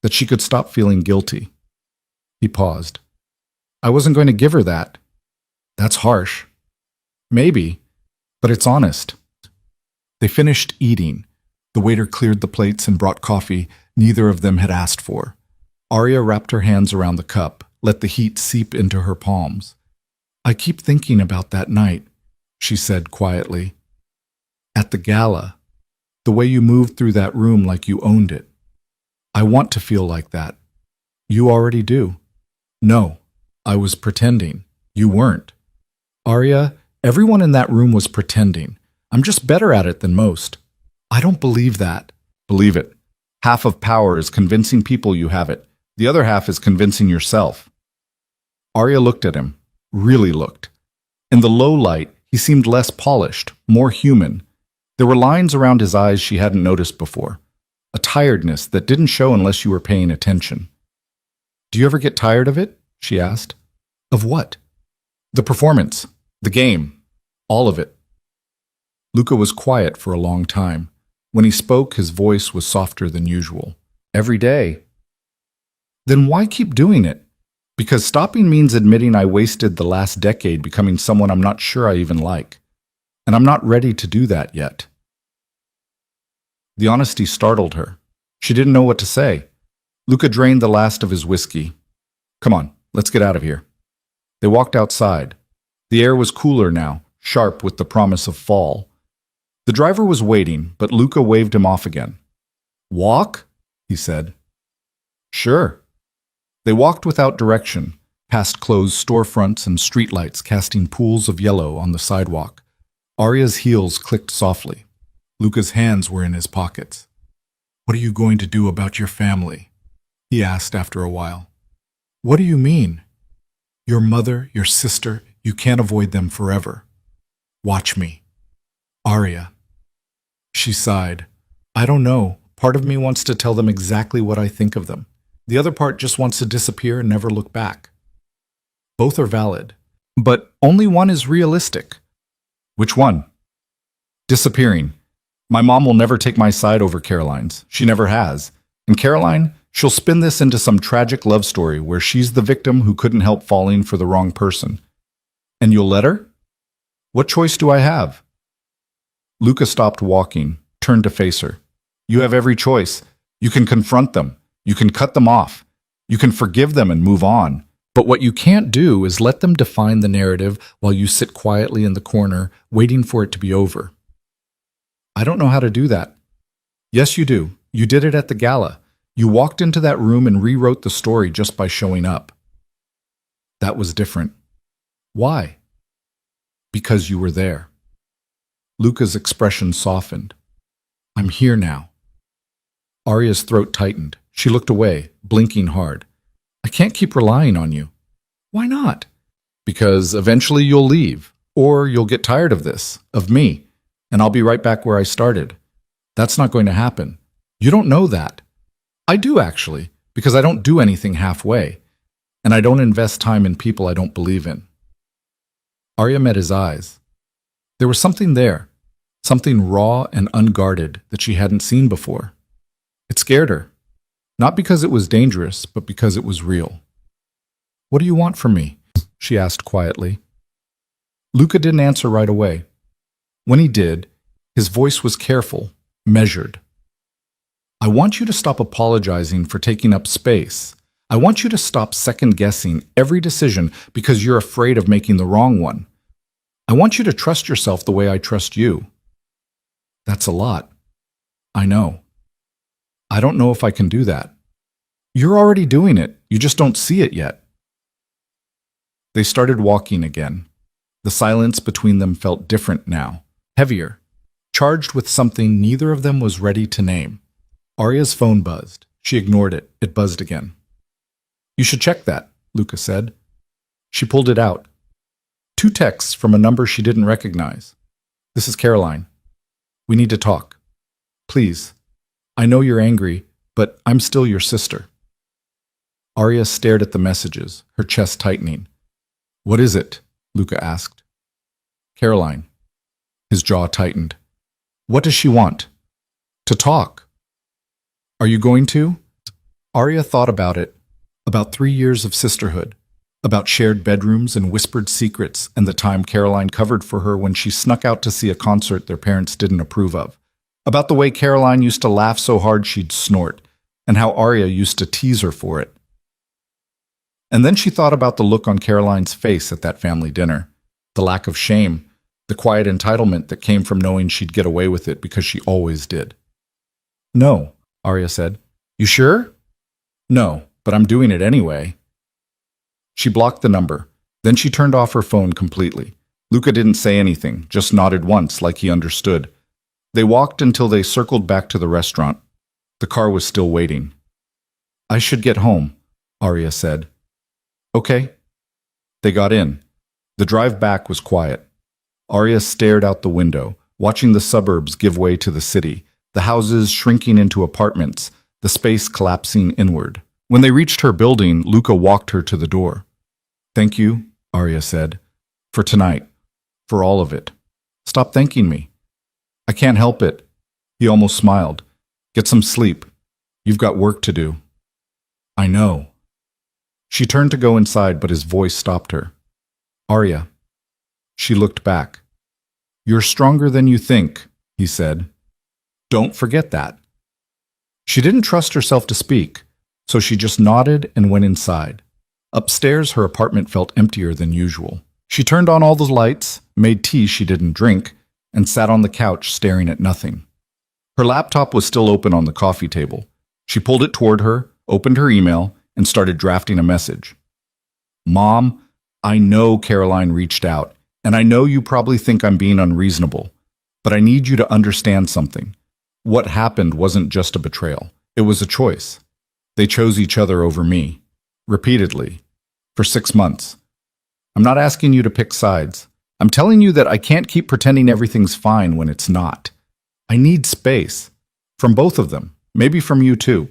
that she could stop feeling guilty." He paused. "I wasn't going to give her that." "That's harsh." "Maybe, but it's honest." They finished eating. The waiter cleared the plates and brought coffee neither of them had asked for. Arya wrapped her hands around the cup, let the heat seep into her palms. "I keep thinking about that night," she said quietly. "At the gala, the way you moved through that room like you owned it. I want to feel like that." "You already do." "No, I was pretending." You weren't. Arya, everyone in that room was pretending. I'm just better at it than most. I don't believe that. Believe it. Half of power is convincing people you have it. The other half is convincing yourself. Arya looked at him. Really looked. In the low light, he seemed less polished, more human. There were lines around his eyes she hadn't noticed before. A tiredness that didn't show unless you were paying attention. Do you ever get tired of it? She asked. Of what? The performance. The game. All of it. Luca was quiet for a long time. When he spoke, his voice was softer than usual. Every day. Then why keep doing it? Because stopping means admitting I wasted the last decade becoming someone I'm not sure I even like. And I'm not ready to do that yet. The honesty startled her. She didn't know what to say. Luca drained the last of his whiskey. Come on, let's get out of here. They walked outside. The air was cooler now, sharp with the promise of fall. The driver was waiting, but Luca waved him off again. Walk? He said. Sure. They walked without direction, past closed storefronts and streetlights casting pools of yellow on the sidewalk. Arya's heels clicked softly. Luca's hands were in his pockets. What are you going to do about your family? He asked after a while. What do you mean? Your mother, your sister, you can't avoid them forever. Watch me. Arya. She sighed. I don't know. Part of me wants to tell them exactly what I think of them. The other part just wants to disappear and never look back. Both are valid. But only one is realistic. Which one? Disappearing. My mom will never take my side over Caroline's. She never has. And Caroline, she'll spin this into some tragic love story where she's the victim who couldn't help falling for the wrong person. And you'll let her? What choice do I have? Luca stopped walking, turned to face her. You have every choice. You can confront them. You can cut them off. You can forgive them and move on. But what you can't do is let them define the narrative while you sit quietly in the corner, waiting for it to be over. I don't know how to do that. Yes, you do. You did it at the gala. You walked into that room and rewrote the story just by showing up. That was different. Why? Because you were there. Luca's expression softened. I'm here now. Arya's throat tightened. She looked away, blinking hard. I can't keep relying on you. Why not? Because eventually you'll leave, or you'll get tired of this, of me, and I'll be right back where I started. That's not going to happen. You don't know that. I do, actually, because I don't do anything halfway, and I don't invest time in people I don't believe in. Arya met his eyes. There was something there, something raw and unguarded that she hadn't seen before. It scared her. Not because it was dangerous, but because it was real. What do you want from me? She asked quietly. Luca didn't answer right away. When he did, his voice was careful, measured. I want you to stop apologizing for taking up space. I want you to stop second-guessing every decision because you're afraid of making the wrong one. I want you to trust yourself the way I trust you. That's a lot. I know. I don't know if I can do that. You're already doing it. You just don't see it yet. They started walking again. The silence between them felt different now, heavier, charged with something neither of them was ready to name. Arya's phone buzzed. She ignored it. It buzzed again. You should check that, Luca said. She pulled it out. 2 texts from a number she didn't recognize. This is Caroline. We need to talk. Please. I know you're angry, but I'm still your sister. Arya stared at the messages, her chest tightening. What is it? Luca asked. Caroline. His jaw tightened. What does she want? To talk. Are you going to? Arya thought about it, about 3 years of sisterhood, about shared bedrooms and whispered secrets and the time Caroline covered for her when she snuck out to see a concert their parents didn't approve of, about the way Caroline used to laugh so hard she'd snort, and how Arya used to tease her for it. And then she thought about the look on Caroline's face at that family dinner, the lack of shame, the quiet entitlement that came from knowing she'd get away with it because she always did. No, Arya said. You sure? No, but I'm doing it anyway. She blocked the number. Then she turned off her phone completely. Luca didn't say anything, just nodded once like he understood. They walked until they circled back to the restaurant. The car was still waiting. "I should get home," Arya said. "Okay." They got in. The drive back was quiet. Arya stared out the window, watching the suburbs give way to the city, the houses shrinking into apartments, the space collapsing inward. When they reached her building, Luca walked her to the door. "Thank you," Arya said, "for tonight, for all of it. Stop thanking me." "I can't help it." He almost smiled. "Get some sleep. You've got work to do." "I know." She turned to go inside, but his voice stopped her. "Arya." She looked back. "You're stronger than you think," he said. "Don't forget that." She didn't trust herself to speak, so she just nodded and went inside. Upstairs, her apartment felt emptier than usual. She turned on all the lights, made tea she didn't drink, and sat on the couch staring at nothing. Her laptop was still open on the coffee table. She pulled it toward her, opened her email, and started drafting a message. "Mom, I know Caroline reached out, and I know you probably think I'm being unreasonable, but I need you to understand something. What happened wasn't just a betrayal. It was a choice. They chose each other over me. Repeatedly. For 6 months. I'm not asking you to pick sides. I'm telling you that I can't keep pretending everything's fine when it's not. I need space. From both of them. Maybe from you too.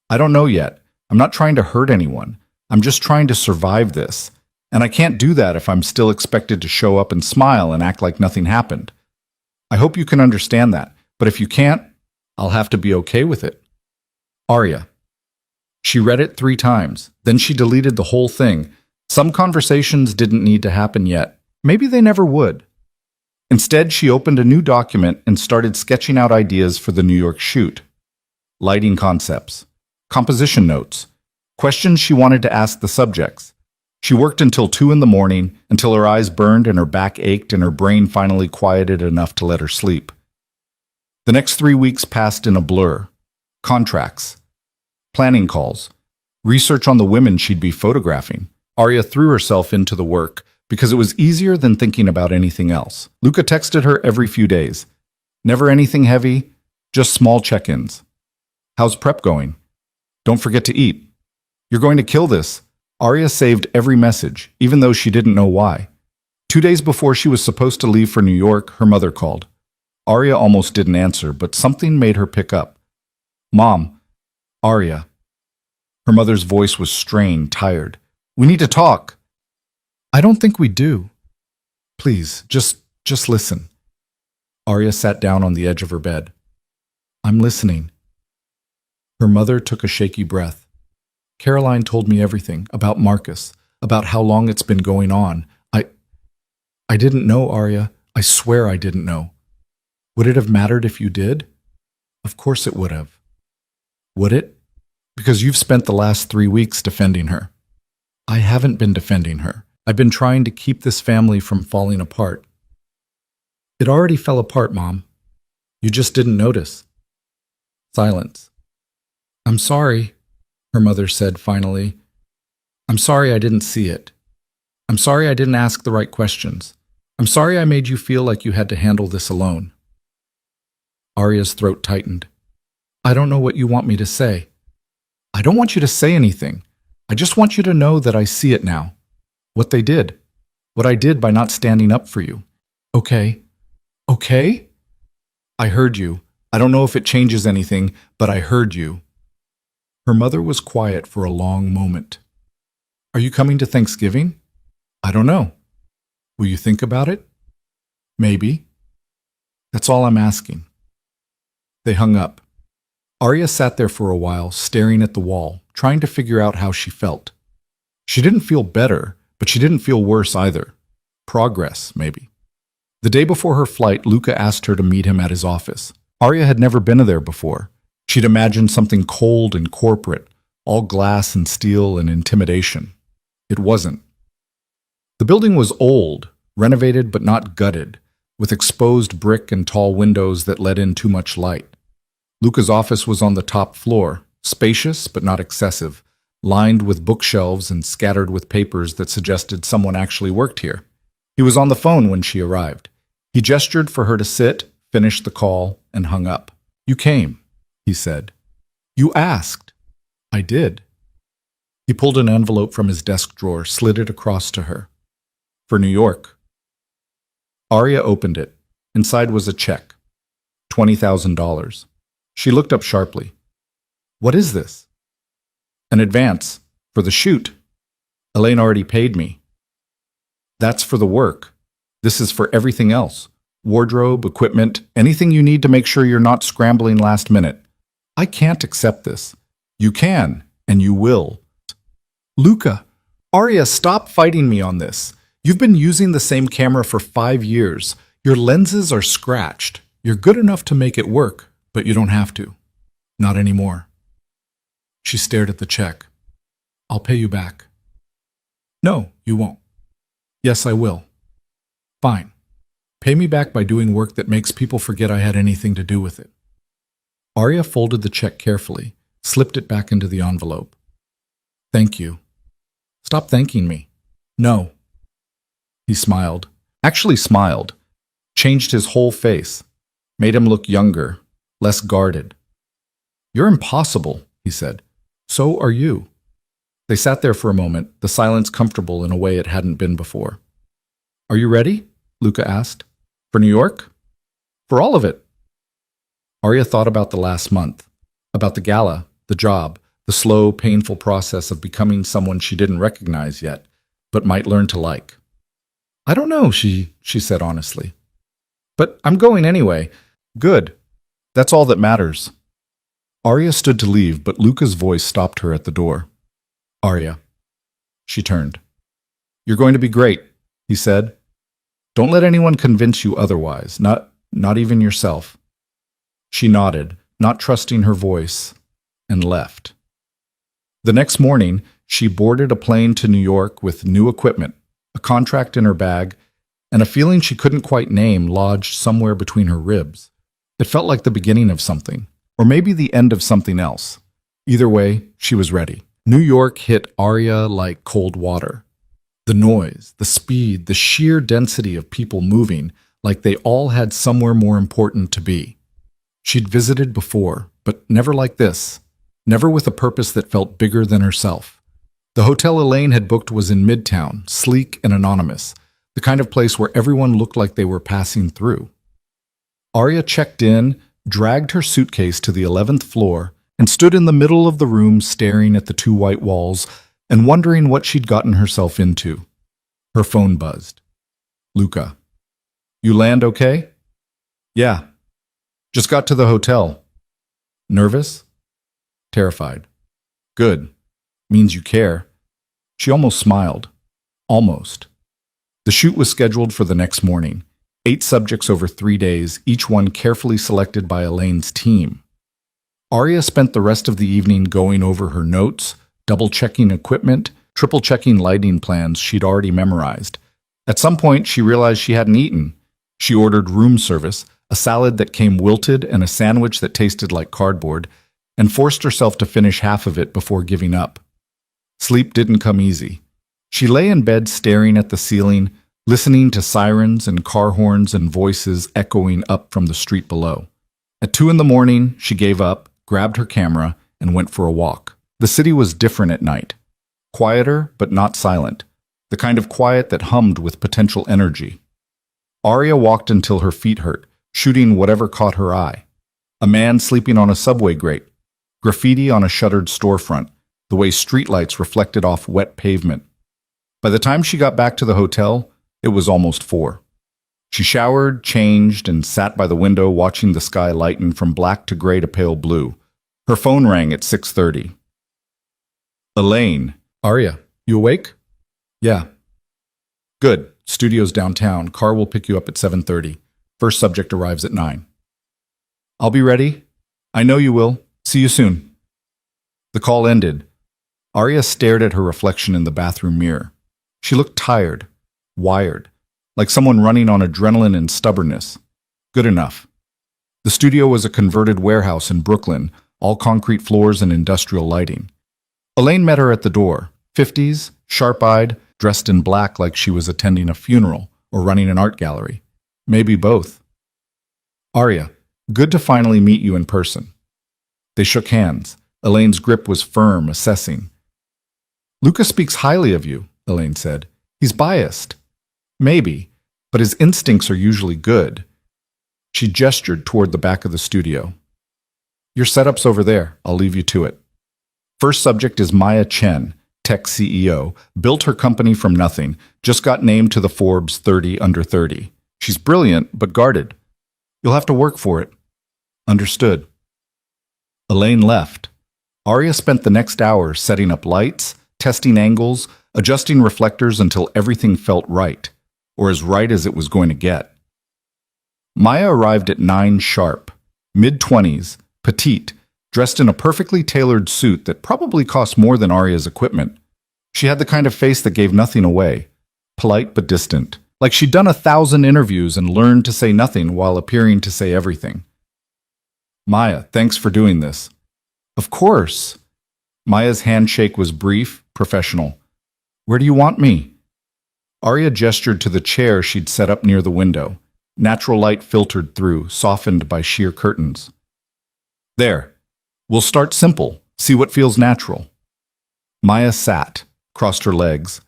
I don't know yet. I'm not trying to hurt anyone. I'm just trying to survive this. And I can't do that if I'm still expected to show up and smile and act like nothing happened. I hope you can understand that. But if you can't, I'll have to be okay with it. Arya." She read it 3 times. Then she deleted the whole thing. Some conversations didn't need to happen yet. Maybe they never would. Instead, she opened a new document and started sketching out ideas for the New York shoot. Lighting concepts. Composition notes. Questions she wanted to ask the subjects. She worked until 2 in the morning, until her eyes burned and her back ached and her brain finally quieted enough to let her sleep. The next 3 weeks passed in a blur. Contracts. Planning calls. Research on the women she'd be photographing. Arya threw herself into the work because it was easier than thinking about anything else. Luca texted her every few days. Never anything heavy, just small check-ins. "How's prep going? Don't forget to eat. You're going to kill this." Arya saved every message, even though she didn't know why. 2 days before she was supposed to leave for New York, her mother called. Arya almost didn't answer, but something made her pick up. "Mom." "Arya." Her mother's voice was strained, tired. "We need to talk." "I don't think we do. Please, just listen." Arya sat down on the edge of her bed. "I'm listening." Her mother took a shaky breath. "Caroline told me everything, about Marcus, about how long it's been going on. I didn't know, Arya. I swear I didn't know. Would it have mattered if you did? Of course it would have. Would it? Because you've spent the last 3 weeks defending her." "I haven't been defending her. I've been trying to keep this family from falling apart." "It already fell apart, Mom. You just didn't notice." Silence. "I'm sorry," her mother said finally. "I'm sorry I didn't see it. I'm sorry I didn't ask the right questions. I'm sorry I made you feel like you had to handle this alone." Arya's throat tightened. "I don't know what you want me to say." "I don't want you to say anything. I just want you to know that I see it now. What they did. What I did by not standing up for you." "Okay. Okay?" "I heard you. I don't know if it changes anything, but I heard you." Her mother was quiet for a long moment. "Are you coming to Thanksgiving?" "I don't know." "Will you think about it?" "Maybe." "That's all I'm asking." They hung up. Arya sat there for a while, staring at the wall, trying to figure out how she felt. She didn't feel better, but she didn't feel worse either. Progress, maybe. The day before her flight, Luca asked her to meet him at his office. Arya had never been there before. She'd imagined something cold and corporate, all glass and steel and intimidation. It wasn't. The building was old, renovated but not gutted, with exposed brick and tall windows that let in too much light. Luca's office was on the top floor, spacious but not excessive, lined with bookshelves and scattered with papers that suggested someone actually worked here. He was on the phone when she arrived. He gestured for her to sit, finished the call, and hung up. "You came," he said. "You asked." "I did." He pulled an envelope from his desk drawer, slid it across to her. "For New York." Arya opened it. Inside was a check. $20,000. She looked up sharply. "What is this?" "An advance. For the shoot. Elaine already paid me." "That's for the work. This is for everything else. Wardrobe, equipment, anything you need to make sure you're not scrambling last minute. I can't accept this." "You can, and you will." "Luca, Arya, stop fighting me on this. You've been using the same camera for 5 years. Your lenses are scratched. You're good enough to make it work, but you don't have to. Not anymore." She stared at the check. "I'll pay you back." "No, you won't." "Yes, I will." "Fine. Pay me back by doing work that makes people forget I had anything to do with it." Arya folded the check carefully, slipped it back into the envelope. "Thank you." "Stop thanking me." "No." He smiled. Actually smiled. Changed his whole face. Made him look younger, less guarded. "You're impossible," he said. "So are you." They sat there for a moment, the silence comfortable in a way it hadn't been before. "Are you ready?" Luca asked. "For New York?" "For all of it." Arya thought about the last month, about the gala, the job, the slow, painful process of becoming someone she didn't recognize yet, but might learn to like. "I don't know," she said honestly. "But I'm going anyway." "Good. That's all that matters." Arya stood to leave, but Luca's voice stopped her at the door. "Arya." She turned. "You're going to be great," he said. "Don't let anyone convince you otherwise, not even yourself." She nodded, not trusting her voice, and left. The next morning, she boarded a plane to New York with new equipment, a contract in her bag, and a feeling she couldn't quite name lodged somewhere between her ribs. It felt like the beginning of something, or maybe the end of something else. Either way, she was ready. New York hit Arya like cold water. The noise, the speed, the sheer density of people moving, like they all had somewhere more important to be. She'd visited before, but never like this. Never with a purpose that felt bigger than herself. The hotel Elaine had booked was in Midtown, sleek and anonymous, the kind of place where everyone looked like they were passing through. Arya checked in, dragged her suitcase to the 11th floor, and stood in the middle of the room staring at the 2 white walls and wondering what she'd gotten herself into. Her phone buzzed. "Luca. You land okay?" "Yeah. Just got to the hotel." "Nervous?" "Terrified." "Good. Means you care." She almost smiled. Almost. The shoot was scheduled for the next morning. 8 subjects over 3 days, each one carefully selected by Elaine's team. Arya spent the rest of the evening going over her notes, double-checking equipment, triple-checking lighting plans she'd already memorized. At some point, she realized she hadn't eaten. She ordered room service, a salad that came wilted and a sandwich that tasted like cardboard, and forced herself to finish half of it before giving up. Sleep didn't come easy. She lay in bed staring at the ceiling, listening to sirens and car horns and voices echoing up from the street below. At 2 a.m, she gave up, grabbed her camera, and went for a walk. The city was different at night. Quieter, but not silent. The kind of quiet that hummed with potential energy. Arya walked until her feet hurt, shooting whatever caught her eye. A man sleeping on a subway grate. Graffiti on a shuttered storefront, the way streetlights reflected off wet pavement. By the time she got back to the hotel, it was almost 4. She showered, changed, and sat by the window watching the sky lighten from black to gray to pale blue. Her phone rang at 6:30. "Elaine." "Arya, you awake?" "Yeah." "Good. Studio's downtown. Car will pick you up at 7:30. First subject arrives at 9. "I'll be ready." "I know you will. See you soon." The call ended. Arya stared at her reflection in the bathroom mirror. She looked tired, wired, like someone running on adrenaline and stubbornness. Good enough. The studio was a converted warehouse in Brooklyn, all concrete floors and industrial lighting. Elaine met her at the door, 50s, sharp-eyed, dressed in black like she was attending a funeral or running an art gallery. Maybe both. Arya, good to finally meet you in person. They shook hands. Elaine's grip was firm, assessing. Luca speaks highly of you, Elaine said. He's biased. Maybe, but his instincts are usually good. She gestured toward the back of the studio. Your setup's over there. I'll leave you to it. First subject is Maya Chen, tech CEO, built her company from nothing, just got named to the Forbes 30 under 30. She's brilliant, but guarded. You'll have to work for it. Understood. Elaine left. Arya spent the next hour setting up lights, testing angles, adjusting reflectors until everything felt right, or as right as it was going to get. Maya arrived at 9 sharp, mid-20s, petite, dressed in a perfectly tailored suit that probably cost more than Arya's equipment. She had the kind of face that gave nothing away, polite but distant, like she'd done 1,000 interviews and learned to say nothing while appearing to say everything. Maya, thanks for doing this. Of course. Maya's handshake was brief, professional. Where do you want me? Arya gestured to the chair she'd set up near the window. Natural light filtered through, softened by sheer curtains. There. We'll start simple, see what feels natural. Maya sat, crossed her legs,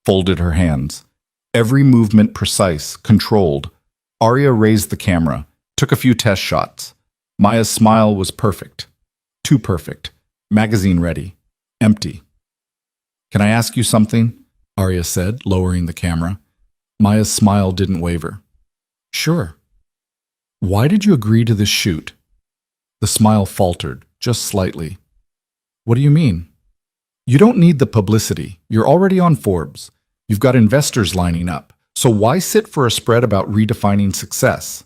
folded her hands. Every movement precise, controlled. Arya raised the camera, took a few test shots. Maya's smile was perfect. Too perfect. Magazine ready. Empty. Can I ask you something? Arya said, lowering the camera. Maya's smile didn't waver. Sure. Why did you agree to this shoot? The smile faltered, just slightly. What do you mean? You don't need the publicity. You're already on Forbes. You've got investors lining up. So why sit for a spread about redefining success?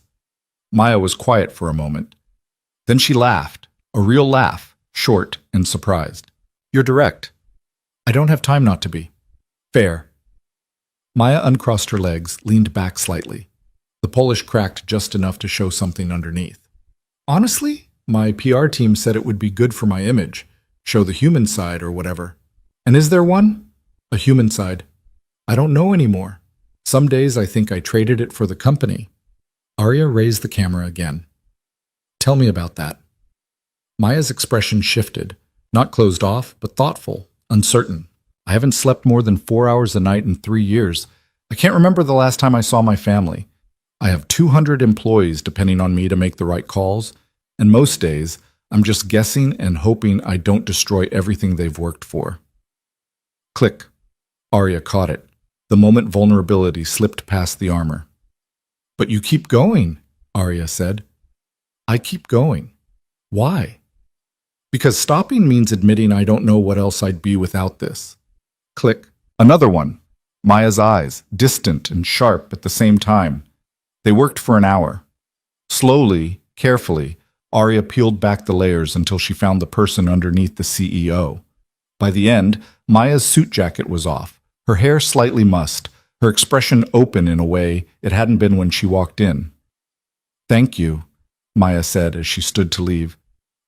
Maya was quiet for a moment. Then she laughed, a real laugh, short and surprised. You're direct. I don't have time not to be. Fair. Maya uncrossed her legs, leaned back slightly. The Polish cracked just enough to show something underneath. Honestly, my PR team said it would be good for my image, show the human side or whatever. And is there one? A human side. I don't know anymore. Some days I think I traded it for the company. Arya raised the camera again. Tell me about that. Maya's expression shifted, not closed off, but thoughtful, uncertain. I haven't slept more than 4 hours a night in 3 years. I can't remember the last time I saw my family. I have 200 employees depending on me to make the right calls, and most days, I'm just guessing and hoping I don't destroy everything they've worked for. Click. Arya caught it. The moment vulnerability slipped past the armor. But you keep going, Arya said. I keep going. Why? Because stopping means admitting I don't know what else I'd be without this. Click. Another one. Maya's eyes, distant and sharp at the same time. They worked for an hour. Slowly, carefully, Arya peeled back the layers until she found the person underneath the CEO. By the end, Maya's suit jacket was off, her hair slightly mussed, her expression open in a way it hadn't been when she walked in. Thank you, Maya said as she stood to leave.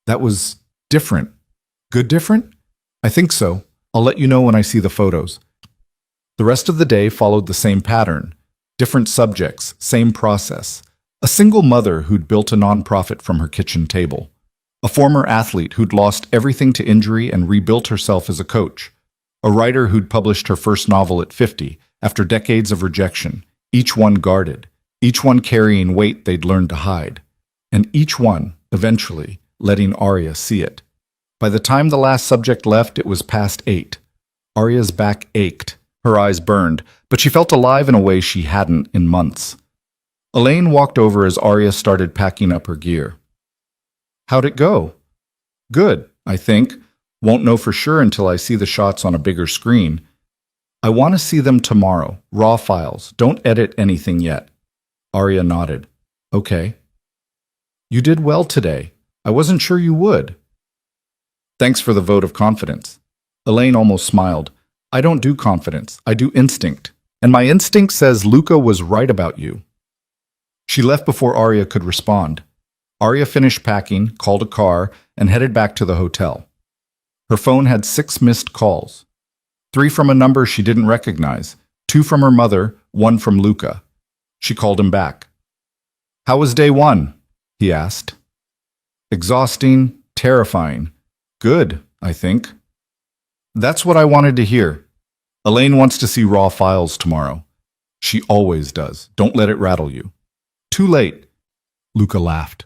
That was different. Good different? I think so. I'll let you know when I see the photos. The rest of the day followed the same pattern. Different subjects, same process. A single mother who'd built a nonprofit from her kitchen table. A former athlete who'd lost everything to injury and rebuilt herself as a coach. A writer who'd published her first novel at 50, after decades of rejection. Each one guarded. Each one carrying weight they'd learned to hide. And each one, eventually, letting Arya see it. By the time the last subject left, it was past 8. Arya's back ached. Her eyes burned, but she felt alive in a way she hadn't in months. Elaine walked over as Arya started packing up her gear. How'd it go? Good, I think. Won't know for sure until I see the shots on a bigger screen. I want to see them tomorrow. Raw files. Don't edit anything yet. Arya nodded. Okay. You did well today. I wasn't sure you would. Thanks for the vote of confidence. Elaine almost smiled. I don't do confidence. I do instinct. And my instinct says Luca was right about you. She left before Arya could respond. Arya finished packing, called a car, and headed back to the hotel. Her phone had 6 missed calls. 3 from a number she didn't recognize, 2 from her mother, 1 from Luca. She called him back. "How was day 1?" he asked. "Exhausting, terrifying. Good, I think." "That's what I wanted to hear. Elaine wants to see raw files tomorrow. She always does. Don't let it rattle you." "Too late." Luca laughed.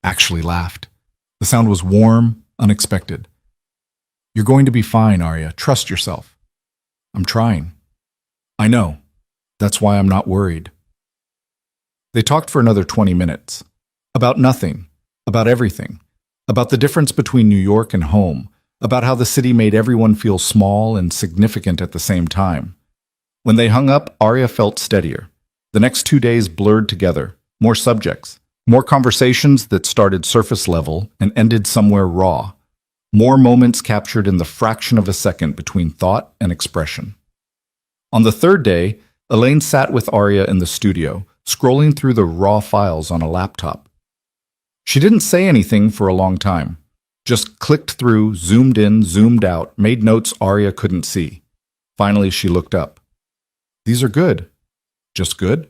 Actually laughed. The sound was warm, unexpected. "You're going to be fine, Arya. Trust yourself." "I'm trying." "I know. That's why I'm not worried." They talked for another 20 minutes. About nothing. About everything. About the difference between New York and home. About how the city made everyone feel small and significant at the same time. When they hung up, Arya felt steadier. The next 2 days blurred together. More subjects. More conversations that started surface level and ended somewhere raw. More moments captured in the fraction of a second between thought and expression. On the 3rd day, Elaine sat with Arya in the studio, scrolling through the raw files on a laptop. She didn't say anything for a long time. Just clicked through, zoomed in, zoomed out, made notes Arya couldn't see. Finally, she looked up. "These are good." "Just good?"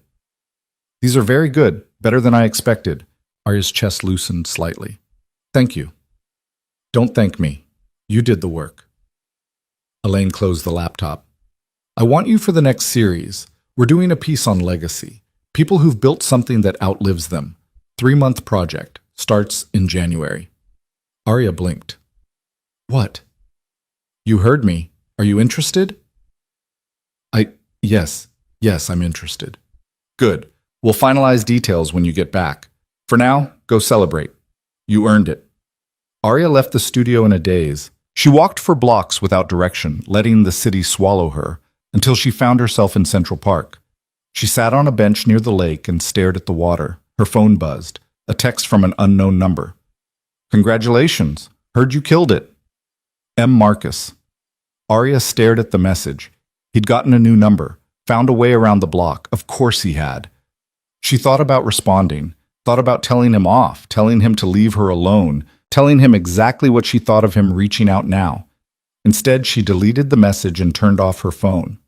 "These are very good, better than I expected." Arya's chest loosened slightly. "Thank you." "Don't thank me. You did the work." Elaine closed the laptop. "I want you for the next series. We're doing a piece on legacy. People who've built something that outlives them. 3-month project. Starts in January." Arya blinked. "What?" "You heard me. Are you interested?" Yes, I'm interested." "Good. We'll finalize details when you get back. For now, go celebrate. You earned it." Arya left the studio in a daze. She walked for blocks without direction, letting the city swallow her, until she found herself in Central Park. She sat on a bench near the lake and stared at the water. Her phone buzzed. A text from an unknown number. "Congratulations. Heard you killed it. M. Marcus." Arya stared at the message. He'd gotten a new number, found a way around the block. Of course he had. She thought about responding, thought about telling him off, telling him to leave her alone, telling him exactly what she thought of him reaching out now. Instead, she deleted the message and turned off her phone.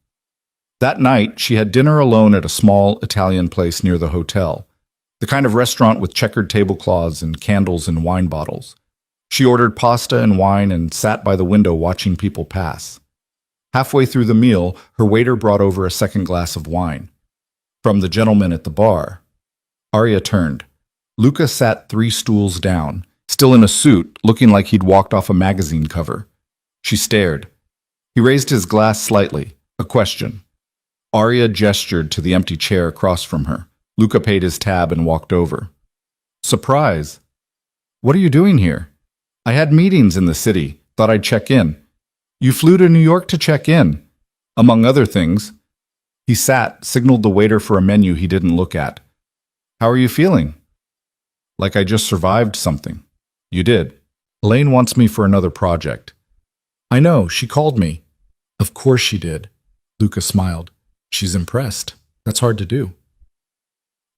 That night, she had dinner alone at a small Italian place near the hotel, the kind of restaurant with checkered tablecloths and candles and wine bottles. She ordered pasta and wine and sat by the window watching people pass. Halfway through the meal, her waiter brought over a second glass of wine. From the gentleman at the bar. Arya turned. Luca sat 3 stools down, still in a suit, looking like he'd walked off a magazine cover. She stared. He raised his glass slightly. A question. Arya gestured to the empty chair across from her. Luca paid his tab and walked over. "Surprise. What are you doing here?" "I had meetings in the city. Thought I'd check in." "You flew to New York to check in?" "Among other things." He sat, signaled the waiter for a menu he didn't look at. "How are you feeling?" "Like I just survived something." "You did." "Elaine wants me for another project." "I know, she called me." "Of course she did." Luca smiled. "She's impressed. That's hard to do."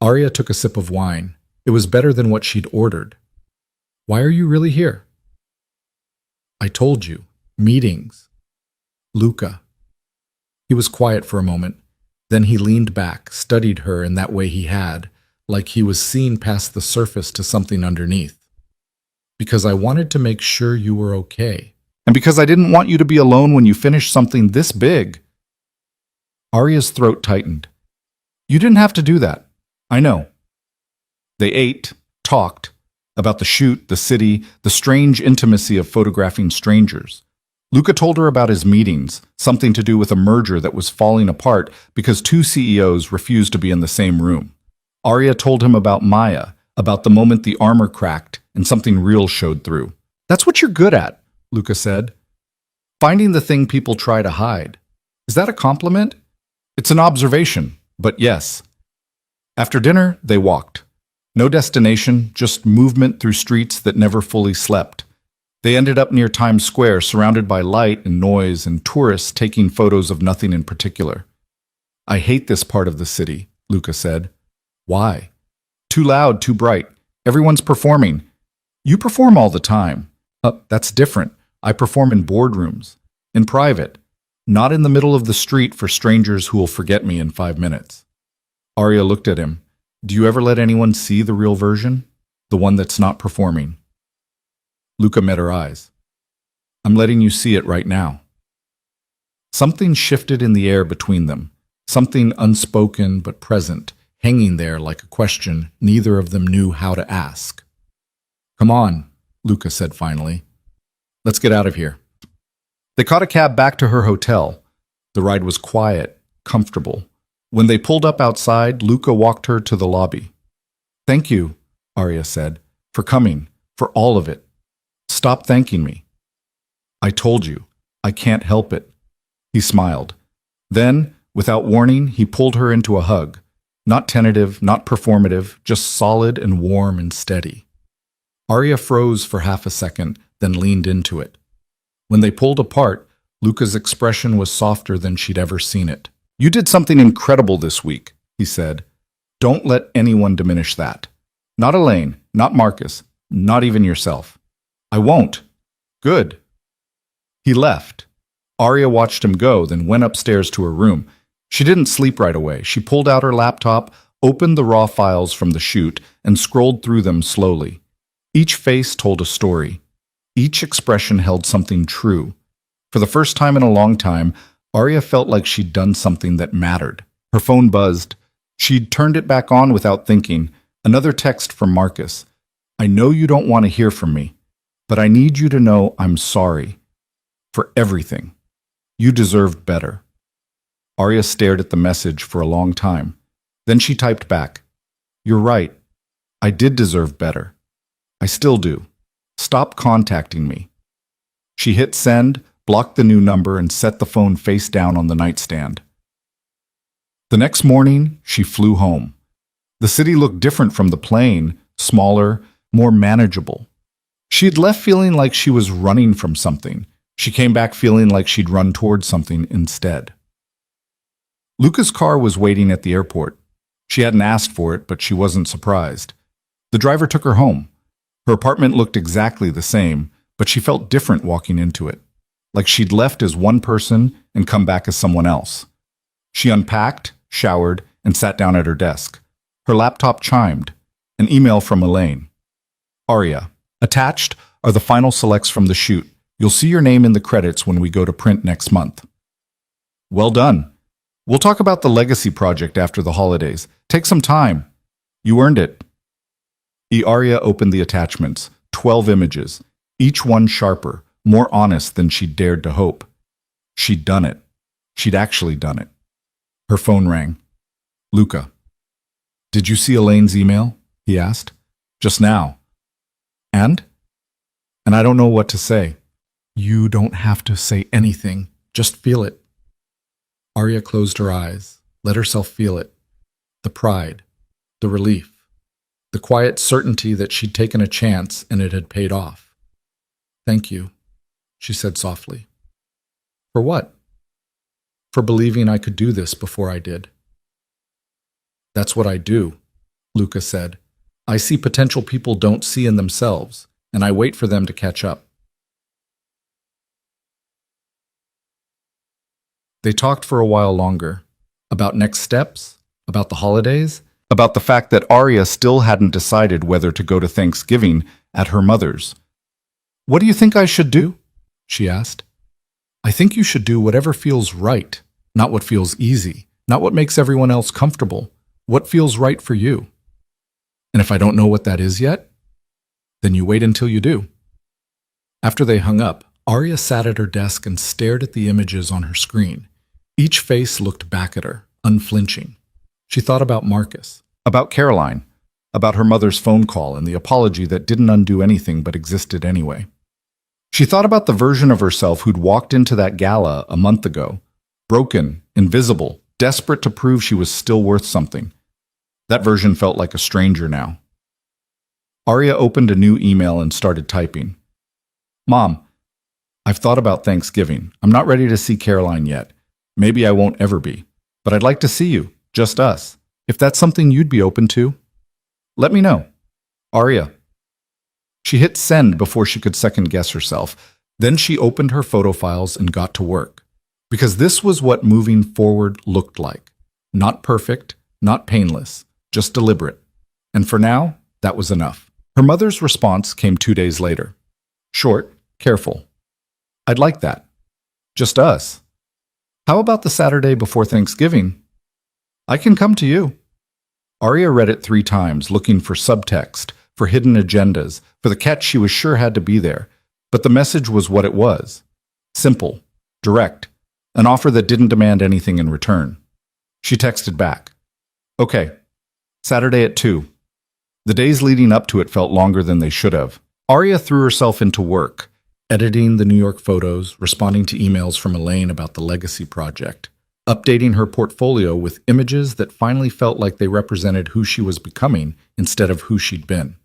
Arya took a sip of wine. It was better than what she'd ordered. "Why are you really here?" "I told you. Meetings." "Luca." He was quiet for a moment. Then he leaned back, studied her in that way he had, like he was seeing past the surface to something underneath. "Because I wanted to make sure you were okay. And because I didn't want you to be alone when you finished something this big." Arya's throat tightened. "You didn't have to do that. I know." They ate, talked, about the shoot, the city, the strange intimacy of photographing strangers. Luca told her about his meetings, something to do with a merger that was falling apart because 2 CEOs refused to be in the same room. Arya told him about Maya, about the moment the armor cracked and something real showed through. "That's what you're good at," Luca said. "Finding the thing people try to hide. Is that a compliment?" "It's an observation, but yes." After dinner, they walked. No destination, just movement through streets that never fully slept. They ended up near Times Square, surrounded by light and noise and tourists taking photos of nothing in particular. "I hate this part of the city," Luca said. "Why?" "Too loud, too bright. Everyone's performing." "You perform all the time." That's different. I perform in boardrooms, in private, not in the middle of the street for strangers who will forget me in 5 minutes. Arya looked at him. Do you ever let anyone see the real version? The one that's not performing? Luca met her eyes. I'm letting you see it right now. Something shifted in the air between them, something unspoken but present, hanging there like a question neither of them knew how to ask. Come on, Luca said finally. Let's get out of here. They caught a cab back to her hotel. The ride was quiet, comfortable. When they pulled up outside, Luca walked her to the lobby. Thank you, Arya said, for coming, for all of it. Stop thanking me. I told you, I can't help it. He smiled. Then, without warning, he pulled her into a hug. Not tentative, not performative, just solid and warm and steady. Arya froze for half a second, then leaned into it. When they pulled apart, Luca's expression was softer than she'd ever seen it. You did something incredible this week, he said. Don't let anyone diminish that. Not Elaine, not Marcus, not even yourself. I won't. Good. He left. Arya watched him go, then went upstairs to her room. She didn't sleep right away. She pulled out her laptop, opened the raw files from the shoot, and scrolled through them slowly. Each face told a story. Each expression held something true. For the first time in a long time, Arya felt like she'd done something that mattered. Her phone buzzed. She'd turned it back on without thinking. Another text from Marcus. I know you don't want to hear from me, but I need you to know I'm sorry. For everything. You deserved better. Arya stared at the message for a long time. Then she typed back. You're right. I did deserve better. I still do. Stop contacting me. She hit send, blocked the new number, and set the phone face down on the nightstand. The next morning, she flew home. The city looked different from the plane, smaller, more manageable. She had left feeling like she was running from something. She came back feeling like she'd run towards something instead. Luca's car was waiting at the airport. She hadn't asked for it, but she wasn't surprised. The driver took her home. Her apartment looked exactly the same, but she felt different walking into it, like she'd left as one person and come back as someone else. She unpacked, showered, and sat down at her desk. Her laptop chimed. An email from Elaine. Arya. Attached are the final selects from the shoot. You'll see your name in the credits when we go to print next month. Well done. We'll talk about the legacy project after the holidays. Take some time. You earned it. Arya opened the attachments, 12 images, each one sharper, more honest than she'd dared to hope. She'd done it. She'd actually done it. Her phone rang. Luca. Did you see Elaine's email? He asked. Just now. And I don't know what to say. You don't have to say anything. Just feel it. Arya closed her eyes, let herself feel it. The pride, the relief, the quiet certainty that she'd taken a chance and it had paid off. Thank you, she said softly. For what? For believing I could do this before I did. That's what I do, Luca said. I see potential people don't see in themselves, and I wait for them to catch up. They talked for a while longer, about next steps, about the holidays, about the fact that Arya still hadn't decided whether to go to Thanksgiving at her mother's. What do you think I should do? She asked. I think you should do whatever feels right, not what feels easy, not what makes everyone else comfortable, what feels right for you. And if I don't know what that is yet, then you wait until you do. After they hung up, Arya sat at her desk and stared at the images on her screen. Each face looked back at her, unflinching. She thought about Marcus, about Caroline, about her mother's phone call and the apology that didn't undo anything but existed anyway. She thought about the version of herself who'd walked into that gala a month ago, broken, invisible, desperate to prove she was still worth something. That version felt like a stranger now. Arya opened a new email and started typing. Mom, I've thought about Thanksgiving. I'm not ready to see Caroline yet. Maybe I won't ever be. But I'd like to see you, just us. If that's something you'd be open to, let me know. Arya. She hit send before she could second-guess herself. Then she opened her photo files and got to work. Because this was what moving forward looked like. Not perfect, not painless, just deliberate. And for now, that was enough. Her mother's response came 2 days later. Short, careful. I'd like that. Just us. How about the Saturday before Thanksgiving? I can come to you. Arya read it 3 times, looking for subtext, for hidden agendas, for the catch she was sure had to be there. But the message was what it was. Simple, direct, an offer that didn't demand anything in return. She texted back. Okay, Saturday at 2. The days leading up to it felt longer than they should have. Arya threw herself into work, editing the New York photos, responding to emails from Elaine about the Legacy project, updating her portfolio with images that finally felt like they represented who she was becoming instead of who she'd been.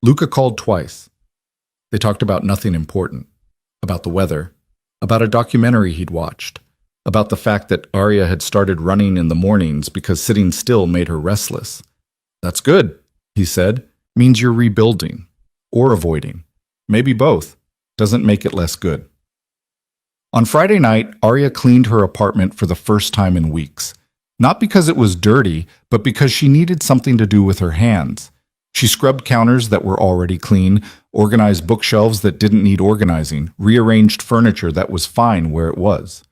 Luca called twice. They talked about nothing important, about the weather, about a documentary he'd watched, about the fact that Arya had started running in the mornings because sitting still made her restless. That's good, he said. Means you're rebuilding. Or avoiding. Maybe both. Doesn't make it less good. On Friday night, Arya cleaned her apartment for the first time in weeks. Not because it was dirty, but because she needed something to do with her hands. She scrubbed counters that were already clean, organized bookshelves that didn't need organizing, rearranged furniture that was fine where it was.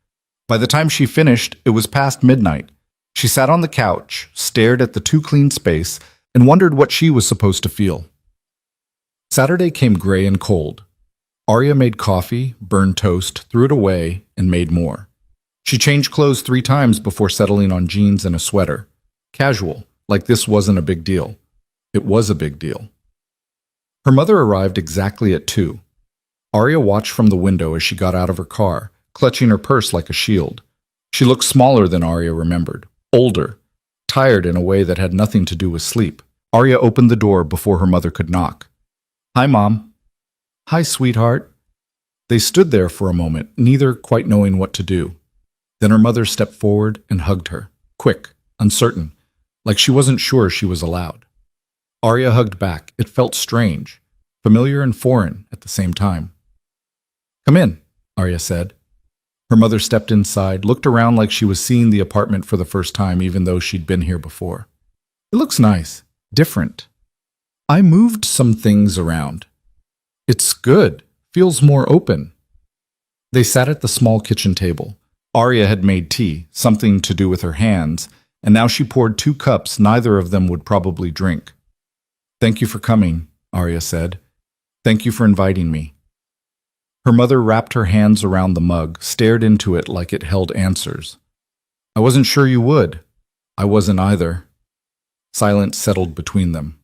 By the time she finished, it was past midnight. She sat on the couch, stared at the too clean space, and wondered what she was supposed to feel. Saturday came gray and cold. Arya made coffee, burned toast, threw it away, and made more. She changed clothes 3 times before settling on jeans and a sweater. Casual, like this wasn't a big deal. It was a big deal. Her mother arrived exactly at 2. Arya watched from the window as she got out of her car, clutching her purse like a shield. She looked smaller than Arya remembered, older, tired in a way that had nothing to do with sleep. Arya opened the door before her mother could knock. Hi, Mom. Hi, sweetheart. They stood there for a moment, neither quite knowing what to do. Then her mother stepped forward and hugged her, quick, uncertain, like she wasn't sure she was allowed. Arya hugged back. It felt strange, familiar and foreign at the same time. Come in, Arya said. Her mother stepped inside, looked around like she was seeing the apartment for the first time even though she'd been here before. It looks nice, different. I moved some things around. It's good, feels more open. They sat at the small kitchen table. Arya had made tea, something to do with her hands, and now she poured 2 cups neither of them would probably drink. Thank you for coming, Arya said. Thank you for inviting me. Her mother wrapped her hands around the mug, stared into it like it held answers. I wasn't sure you would. I wasn't either. Silence settled between them.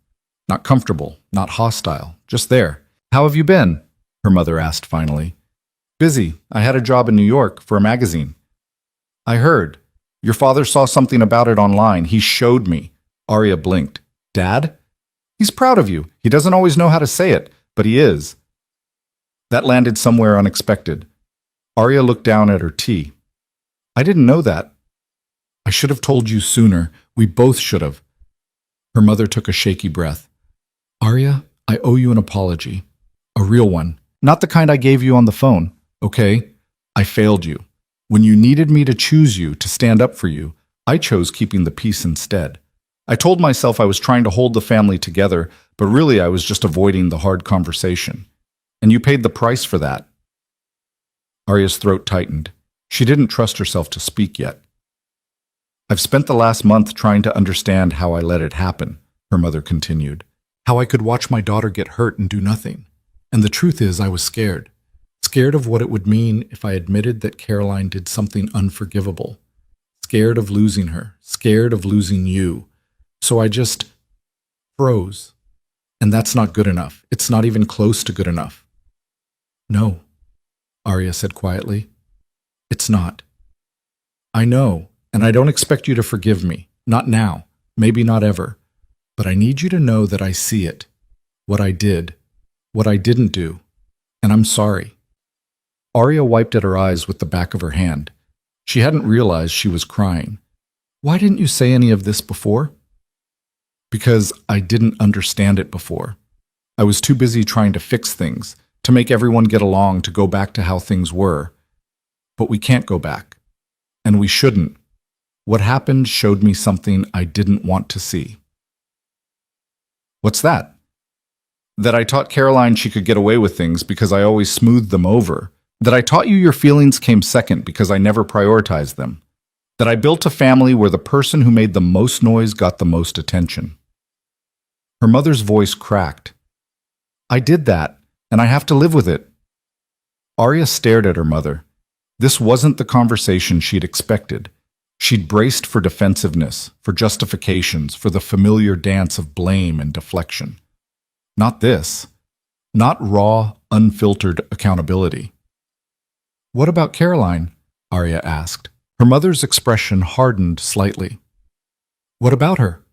Not comfortable, not hostile, just there. How have you been? Her mother asked finally. Busy. I had a job in New York for a magazine. I heard. Your father saw something about it online. He showed me. Arya blinked. Dad? He's proud of you. He doesn't always know how to say it, but he is. That landed somewhere unexpected. Arya looked down at her tea. I didn't know that. I should have told you sooner. We both should have. Her mother took a shaky breath. Arya, I owe you an apology. A real one. Not the kind I gave you on the phone, okay? I failed you. When you needed me to choose you, to stand up for you, I chose keeping the peace instead. I told myself I was trying to hold the family together, but really I was just avoiding the hard conversation. And you paid the price for that. Arya's throat tightened. She didn't trust herself to speak yet. I've spent the last month trying to understand how I let it happen, her mother continued. How I could watch my daughter get hurt and do nothing. And the truth is I was scared. Scared of what it would mean if I admitted that Caroline did something unforgivable. Scared of losing her. Scared of losing you. So I just froze. And that's not good enough. It's not even close to good enough. No, Arya said quietly. It's not. I know, and I don't expect you to forgive me. Not now. Maybe not ever. But I need you to know that I see it. What I did. What I didn't do. And I'm sorry. Arya wiped at her eyes with the back of her hand. She hadn't realized she was crying. Why didn't you say any of this before? Because I didn't understand it before. I was too busy trying to fix things, to make everyone get along, to go back to how things were. But we can't go back. And we shouldn't. What happened showed me something I didn't want to see. What's that? That I taught Caroline she could get away with things because I always smoothed them over. That I taught you your feelings came second because I never prioritized them. That I built a family where the person who made the most noise got the most attention. Her mother's voice cracked. I did that, and I have to live with it. Arya stared at her mother. This wasn't the conversation she'd expected. She'd braced for defensiveness, for justifications, for the familiar dance of blame and deflection. Not this. Not raw, unfiltered accountability. What about Caroline? Arya asked. Her mother's expression hardened slightly. What about her?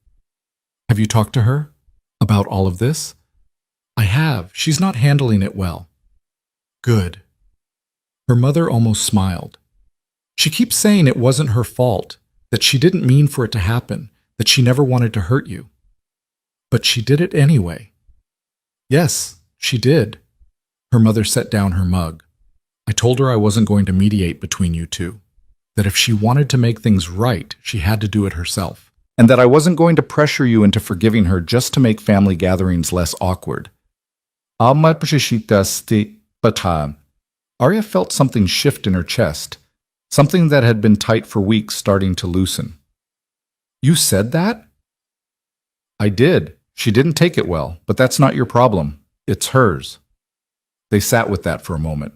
Have you talked to her? About all of this? I have. She's not handling it well. Good. Her mother almost smiled. She keeps saying it wasn't her fault, that she didn't mean for it to happen, that she never wanted to hurt you. But she did it anyway. Yes, she did. Her mother set down her mug. I told her I wasn't going to mediate between you two, that if she wanted to make things right, she had to do it herself, and that I wasn't going to pressure you into forgiving her just to make family gatherings less awkward. Arya felt something shift in her chest, something that had been tight for weeks starting to loosen. You said that? I did. She didn't take it well, but that's not your problem. It's hers. They sat with that for a moment.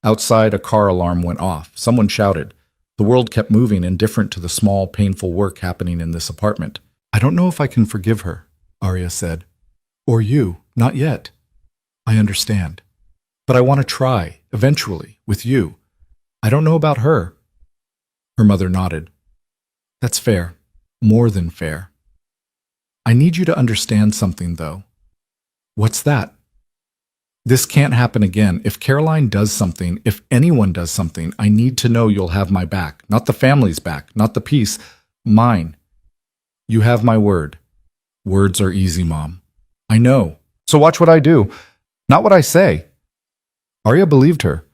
Outside, a car alarm went off. Someone shouted. The world kept moving, indifferent to the small, painful work happening in this apartment. I don't know if I can forgive her, Arya said. Or you. Not yet. I understand. But I want to try, eventually, with you. I don't know about her. Her mother nodded. That's fair. More than fair. I need you to understand something, though. What's that? This can't happen again. If Caroline does something, if anyone does something, I need to know you'll have my back. Not the family's back, not the peace. Mine. You have my word. Words are easy, Mom. I know. So watch what I do, not what I say. Arya believed her,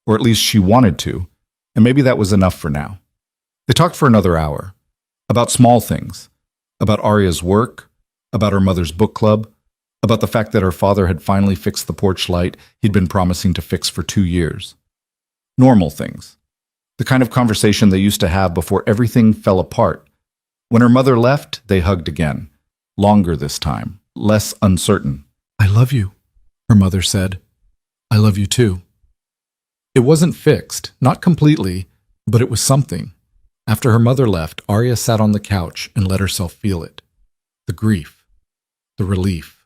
or at least she wanted to, and maybe that was enough for now. They talked for another hour, about small things, about Arya's work, about her mother's book club, about the fact that her father had finally fixed the porch light he'd been promising to fix for 2 years. Normal things. The kind of conversation they used to have before everything fell apart. When her mother left, they hugged again. Longer this time, less uncertain. I love you, her mother said. I love you too. It wasn't fixed, not completely, but it was something. After her mother left, Arya sat on the couch and let herself feel it. The grief, the relief.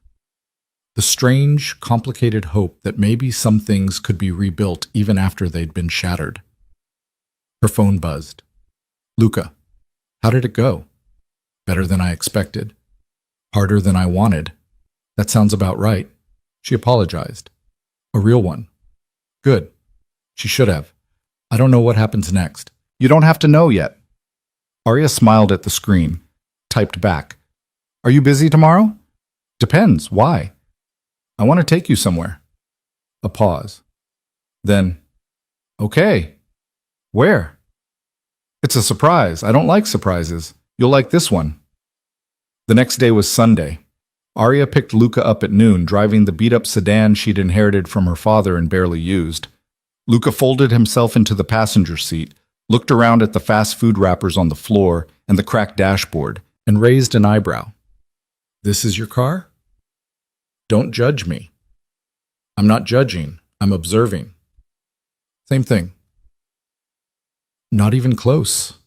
The strange, complicated hope that maybe some things could be rebuilt even after they'd been shattered. Her phone buzzed. Luca, how did it go? Better than I expected. Harder than I wanted. That sounds about right. She apologized. A real one. Good. She should have. I don't know what happens next. You don't have to know yet. Arya smiled at the screen, typed back. Are you busy tomorrow? Depends. Why? I want to take you somewhere. A pause. Then, okay. Where? It's a surprise. I don't like surprises. You'll like this one. The next day was Sunday. Arya picked Luca up at noon, driving the beat-up sedan she'd inherited from her father and barely used. Luca folded himself into the passenger seat, looked around at the fast food wrappers on the floor and the cracked dashboard, and raised an eyebrow. This is your car? Don't judge me. I'm not judging. I'm observing. Same thing. Not even close.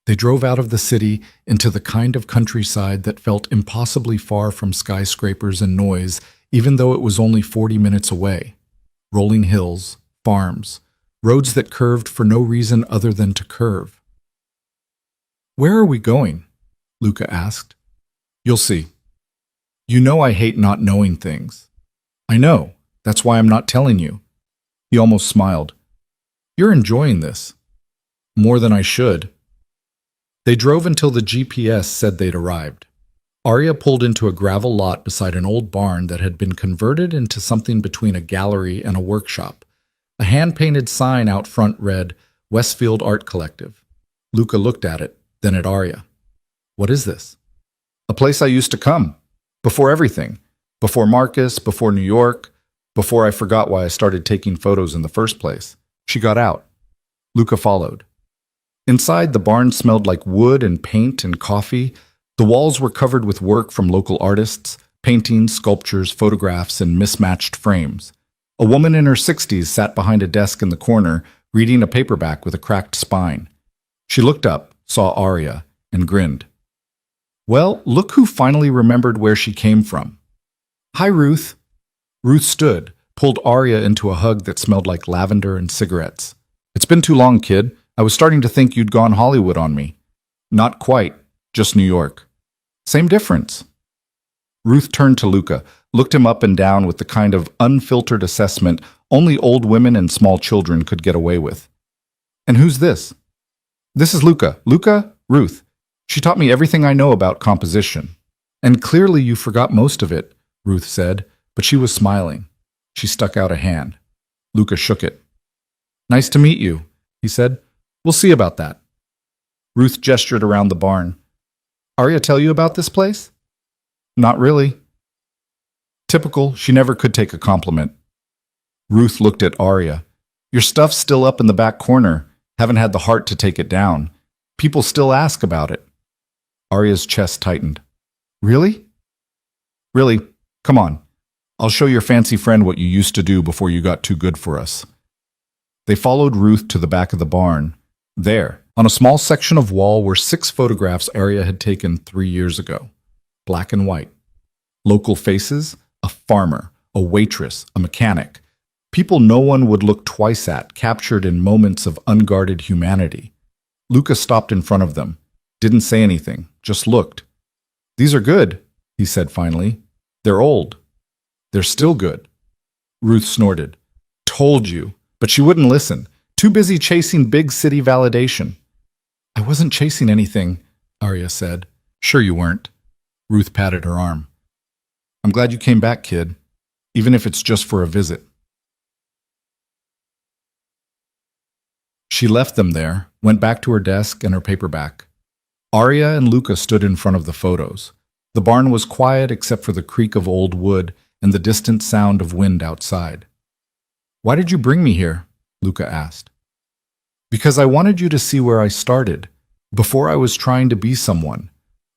They drove out of the city into the kind of countryside that felt impossibly far from skyscrapers and noise, even though it was only 40 minutes away. Rolling hills, farms, roads that curved for no reason other than to curve. Where are we going? Luca asked. You'll see. You know I hate not knowing things. I know. That's why I'm not telling you. He almost smiled. You're enjoying this. More than I should. They drove until the GPS said they'd arrived. Arya pulled into a gravel lot beside an old barn that had been converted into something between a gallery and a workshop. A hand-painted sign out front read, Westfield Art Collective. Luca looked at it, then at Arya. What is this? A place I used to come. Before everything. Before Marcus, before New York, before I forgot why I started taking photos in the first place. She got out. Luca followed. Inside, the barn smelled like wood and paint and coffee. The walls were covered with work from local artists, paintings, sculptures, photographs, and mismatched frames. A woman in her 60s sat behind a desk in the corner, reading a paperback with a cracked spine. She looked up, saw Arya, and grinned. Well, look who finally remembered where she came from. Hi, Ruth. Ruth stood, pulled Arya into a hug that smelled like lavender and cigarettes. It's been too long, kid. I was starting to think you'd gone Hollywood on me. Not quite, just New York. Same difference. Ruth turned to Luca, looked him up and down with the kind of unfiltered assessment only old women and small children could get away with. And who's this? This is Luca. Luca, Ruth. She taught me everything I know about composition. And clearly you forgot most of it, Ruth said, but she was smiling. She stuck out a hand. Luca shook it. Nice to meet you, he said. We'll see about that. Ruth gestured around the barn. Arya tell you about this place? Not really. Typical, she never could take a compliment. Ruth looked at Arya. Your stuff's still up in the back corner. Haven't had the heart to take it down. People still ask about it. Arya's chest tightened. Really? Really? Come on. I'll show your fancy friend what you used to do before you got too good for us. They followed Ruth to the back of the barn. There, on a small section of wall, were 6 photographs Arya had taken 3 years ago. Black and white. Local faces, a farmer, a waitress, a mechanic. People no one would look twice at, captured in moments of unguarded humanity. Luca stopped in front of them. Didn't say anything, just looked. These are good, he said finally. They're old. They're still good. Ruth snorted. Told you. But she wouldn't listen. Too busy chasing big city validation. I wasn't chasing anything, Arya said. Sure you weren't. Ruth patted her arm. I'm glad you came back, kid. Even if it's just for a visit. She left them there, went back to her desk and her paperback. Arya and Luca stood in front of the photos. The barn was quiet except for the creak of old wood and the distant sound of wind outside. Why did you bring me here? Luca asked. Because I wanted you to see where I started, before I was trying to be someone,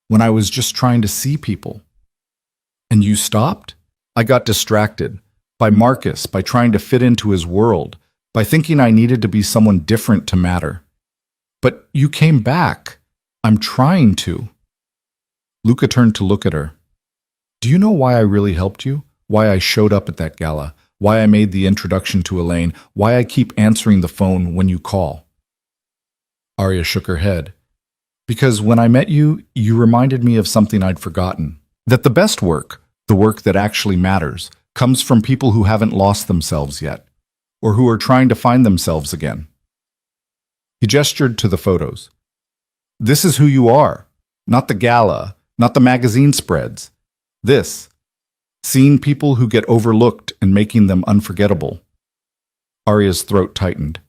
when I was just trying to see people. And you stopped? I got distracted. By Marcus, by trying to fit into his world, by thinking I needed to be someone different to matter. But you came back. I'm trying to. Luca turned to look at her. Do you know why I really helped you? Why I showed up at that gala? Why I made the introduction to Elaine? Why I keep answering the phone when you call? Arya shook her head. Because when I met you, you reminded me of something I'd forgotten. That the best work, the work that actually matters, comes from people who haven't lost themselves yet, or who are trying to find themselves again. He gestured to the photos. This is who you are, not the gala, not the magazine spreads. This, seeing people who get overlooked and making them unforgettable. Arya's throat tightened.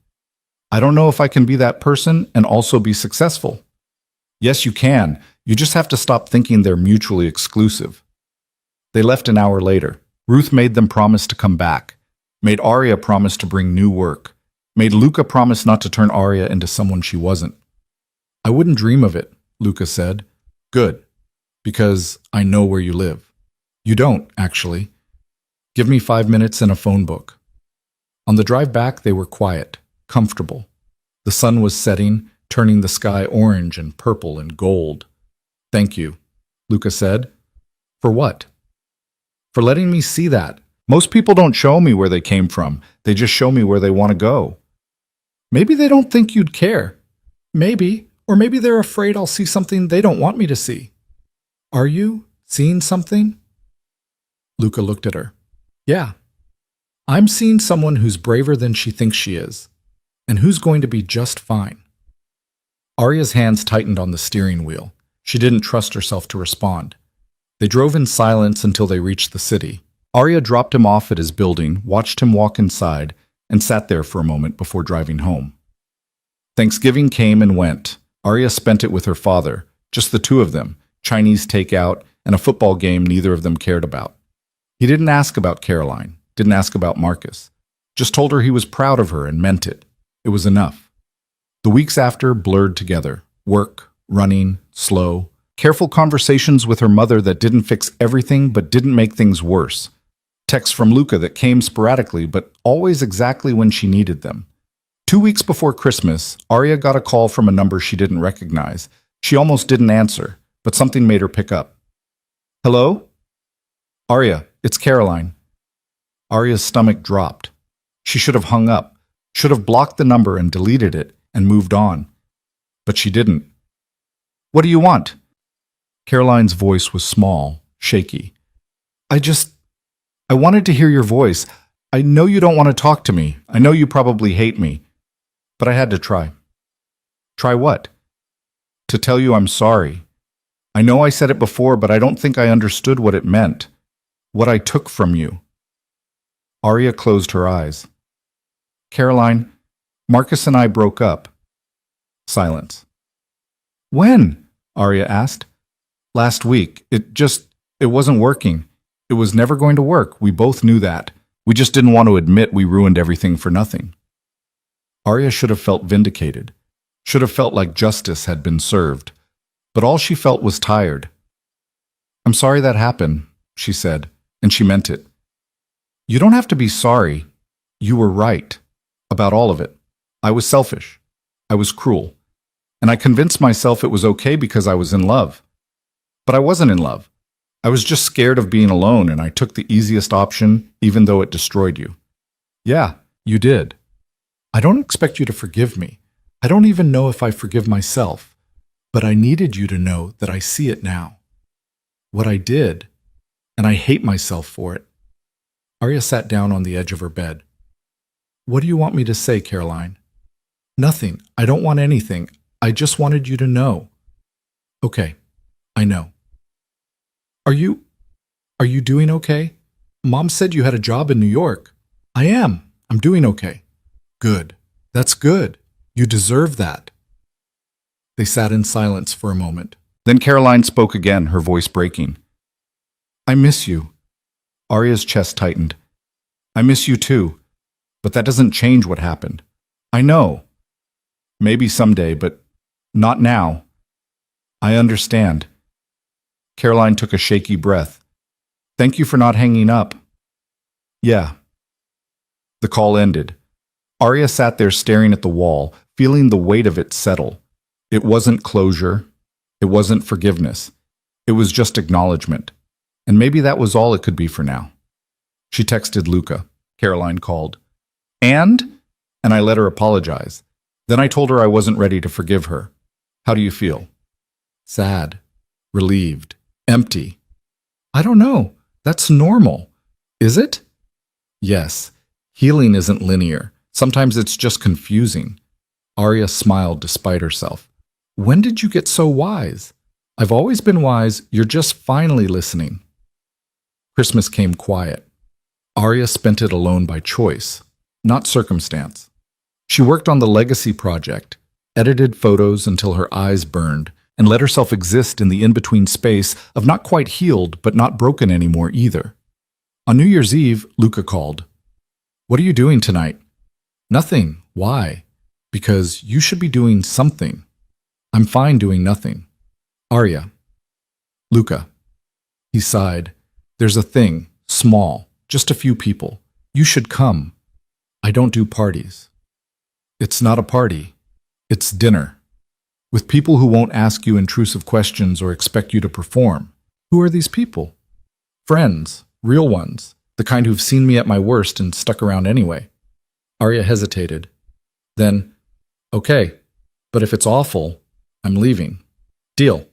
I don't know if I can be that person and also be successful. Yes, you can. You just have to stop thinking they're mutually exclusive. They left an hour later. Ruth made them promise to come back. Made Arya promise to bring new work. Made Luca promise not to turn Arya into someone she wasn't. I wouldn't dream of it, Luca said. Good, because I know where you live. You don't, actually. Give me 5 minutes and a phone book. On the drive back, they were quiet, comfortable. The sun was setting, turning the sky orange and purple and gold. Thank you, Luca said. For what? For letting me see that. Most people don't show me where they came from. They just show me where they want to go. Maybe they don't think you'd care. Maybe, or maybe they're afraid I'll see something they don't want me to see. Are you seeing something? Luca looked at her. Yeah. I'm seeing someone who's braver than she thinks she is, and who's going to be just fine. Arya's hands tightened on the steering wheel. She didn't trust herself to respond. They drove in silence until they reached the city. Arya dropped him off at his building, watched him walk inside, and sat there for a moment before driving home. Thanksgiving came and went. Arya spent it with her father, just the two of them, Chinese takeout, and a football game neither of them cared about. He didn't ask about Caroline, didn't ask about Marcus. Just told her he was proud of her and meant it. It was enough. The weeks after blurred together. Work, running, slow. Careful conversations with her mother that didn't fix everything but didn't make things worse. Texts from Luca that came sporadically but always exactly when she needed them. 2 weeks before Christmas, Arya got a call from a number she didn't recognize. She almost didn't answer, but something made her pick up. Hello? Arya, it's Caroline. Arya's stomach dropped. She should have hung up, should have blocked the number and deleted it and moved on. But she didn't. What do you want? Caroline's voice was small, shaky. I wanted to hear your voice. I know you don't want to talk to me. I know you probably hate me. But I had to try. Try what? To tell you I'm sorry. I know I said it before, but I don't think I understood what it meant. What I took from you. Arya closed her eyes. Caroline, Marcus and I broke up. Silence. When? Arya asked. Last week. It wasn't working. It was never going to work. We both knew that. We just didn't want to admit we ruined everything for nothing. Arya should have felt vindicated. Should have felt like justice had been served. But all she felt was tired. I'm sorry that happened, she said, and she meant it. You don't have to be sorry. You were right. About all of it. I was selfish. I was cruel. And I convinced myself it was okay because I was in love. But I wasn't in love. I was just scared of being alone, and I took the easiest option, even though it destroyed you. Yeah, you did. I don't expect you to forgive me. I don't even know if I forgive myself. But I needed you to know that I see it now. What I did, and I hate myself for it. Arya sat down on the edge of her bed. What do you want me to say, Caroline? Nothing. I don't want anything. I just wanted you to know. Okay, I know. Are you doing okay? Mom said you had a job in New York. I am. I'm doing okay. Good. That's good. You deserve that. They sat in silence for a moment. Then Caroline spoke again, her voice breaking. I miss you. Arya's chest tightened. I miss you too. But that doesn't change what happened. I know. Maybe someday, but not now. I understand. Caroline took a shaky breath. Thank you for not hanging up. Yeah. The call ended. Arya sat there staring at the wall, feeling the weight of it settle. It wasn't closure. It wasn't forgiveness. It was just acknowledgement. And maybe that was all it could be for now. She texted Luca. Caroline called. And I let her apologize. Then I told her I wasn't ready to forgive her. How do you feel? Sad. Relieved. Empty. I don't know. That's normal. Is it? Yes. Healing isn't linear. Sometimes it's just confusing. Arya smiled despite herself. When did you get so wise? I've always been wise. You're just finally listening. Christmas came quiet. Arya spent it alone by choice, not circumstance. She worked on the Legacy project, edited photos until her eyes burned, and let herself exist in the in-between space of not quite healed but not broken anymore either. On New Year's Eve, Luca called. What are you doing tonight? Nothing. Why? Because you should be doing something. I'm fine doing nothing. Arya. Luca. He sighed. There's a thing, small, just a few people. You should come. I don't do parties. It's not a party. It's dinner. With people who won't ask you intrusive questions or expect you to perform. Who are these people? Friends, real ones, the kind who've seen me at my worst and stuck around anyway. Arya hesitated. Then, okay, but if it's awful, I'm leaving. Deal.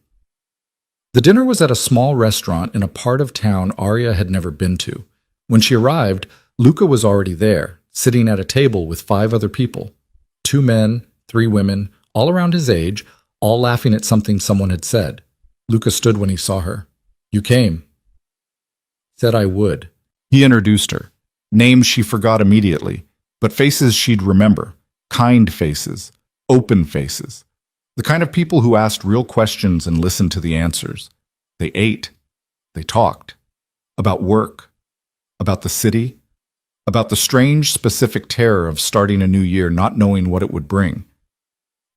The dinner was at a small restaurant in a part of town Arya had never been to. When she arrived, Luca was already there, sitting at a table with 5 other people. 2 men, 3 women, all around his age, all laughing at something someone had said. Luca stood when he saw her. You came. Said I would. He introduced her. Names she forgot immediately, but faces she'd remember. Kind faces. Open faces. The kind of people who asked real questions and listened to the answers. They ate. They talked. About work. About the city. About the strange, specific terror of starting a new year not knowing what it would bring.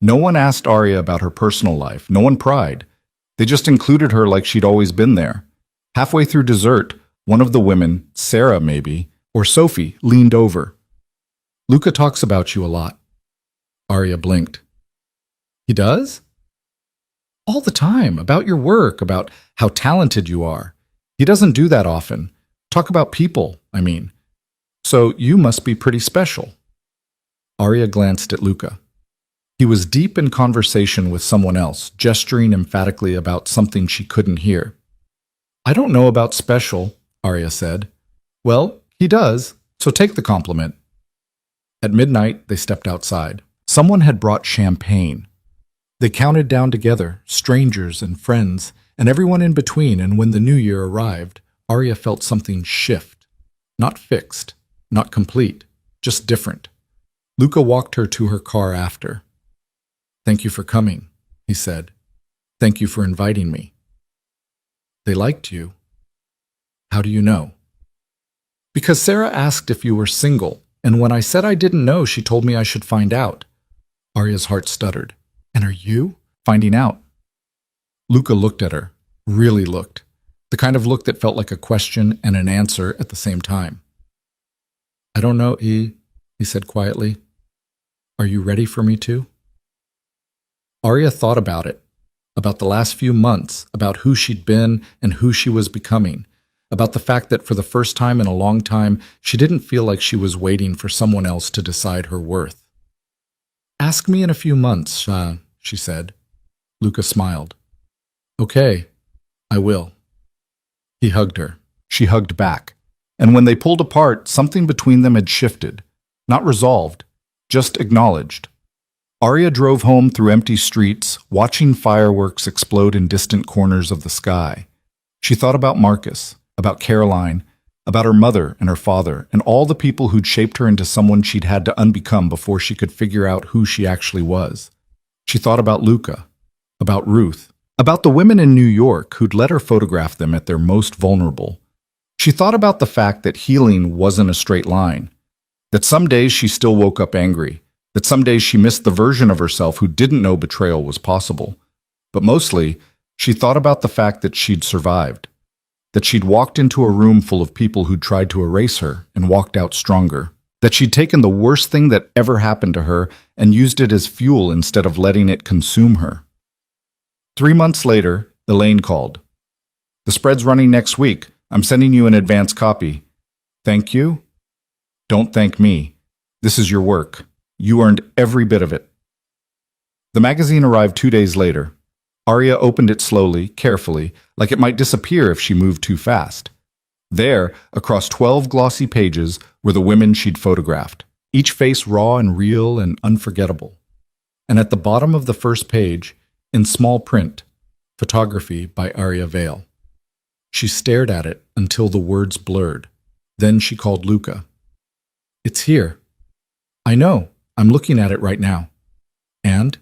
No one asked Arya about her personal life. No one pried. They just included her like she'd always been there. Halfway through dessert, one of the women, Sarah maybe, or Sophie, leaned over. Luca talks about you a lot. Arya blinked. He does? All the time, about your work, about how talented you are. He doesn't do that often. Talk about people, I mean. So you must be pretty special. Arya glanced at Luca. He was deep in conversation with someone else, gesturing emphatically about something she couldn't hear. I don't know about special, Arya said. Well, he does, so take the compliment. At midnight, they stepped outside. Someone had brought champagne. They counted down together, strangers and friends, and everyone in between, and when the new year arrived, Arya felt something shift. Not fixed, not complete, just different. Luca walked her to her car after. Thank you for coming, he said. Thank you for inviting me. They liked you. How do you know? Because Sarah asked if you were single, and when I said I didn't know, she told me I should find out. Arya's heart stuttered. And are you finding out? Luca looked at her, really looked, the kind of look that felt like a question and an answer at the same time. I don't know, he said quietly. Are you ready for me to? Arya thought about it, about the last few months, about who she'd been and who she was becoming, about the fact that for the first time in a long time, she didn't feel like she was waiting for someone else to decide her worth. Ask me in a few months, she said. Luca smiled. Okay, I will. He hugged her. She hugged back. And when they pulled apart, something between them had shifted. Not resolved, just acknowledged. Arya drove home through empty streets, watching fireworks explode in distant corners of the sky. She thought about Marcus, about Caroline, about her mother and her father, and all the people who'd shaped her into someone she'd had to unbecome before she could figure out who she actually was. She thought about Luca, about Ruth, about the women in New York who'd let her photograph them at their most vulnerable. She thought about the fact that healing wasn't a straight line, that some days she still woke up angry, that some days she missed the version of herself who didn't know betrayal was possible. But mostly, she thought about the fact that she'd survived, that she'd walked into a room full of people who'd tried to erase her and walked out stronger, that she'd taken the worst thing that ever happened to her and used it as fuel instead of letting it consume her. 3 months later, Elaine called. The spread's running next week. I'm sending you an advance copy. Thank you? Don't thank me. This is your work. You earned every bit of it. The magazine arrived 2 days later. Arya opened it slowly, carefully, like it might disappear if she moved too fast. There, across 12 glossy pages, were the women she'd photographed, each face raw and real and unforgettable. And at the bottom of the first page, in small print, photography by Arya Vale. She stared at it until the words blurred. Then she called Luca. It's here. I know. I'm looking at it right now. And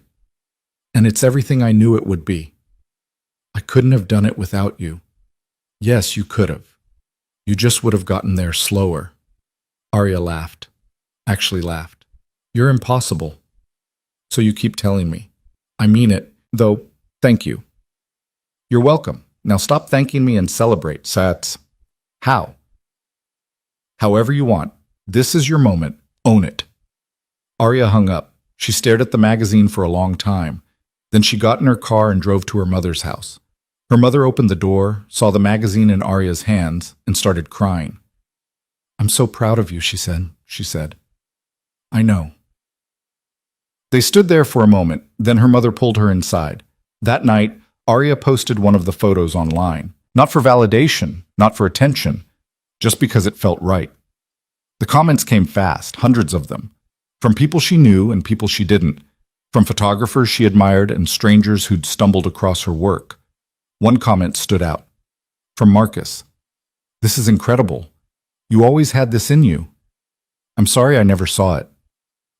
it's everything I knew it would be. I couldn't have done it without you. Yes, you could have. You just would have gotten there slower. Arya laughed. Actually laughed. You're impossible. So you keep telling me. I mean it, though, thank you. You're welcome. Now stop thanking me and celebrate, Sats. How? However you want. This is your moment. Own it. Arya hung up. She stared at the magazine for a long time. Then she got in her car and drove to her mother's house. Her mother opened the door, saw the magazine in Arya's hands, and started crying. I'm so proud of you, she said. I know. They stood there for a moment, then her mother pulled her inside. That night, Arya posted one of the photos online. Not for validation, not for attention, just because it felt right. The comments came fast, hundreds of them. From people she knew and people she didn't. From photographers she admired and strangers who'd stumbled across her work. One comment stood out. From Marcus. This is incredible. You always had this in you. I'm sorry I never saw it.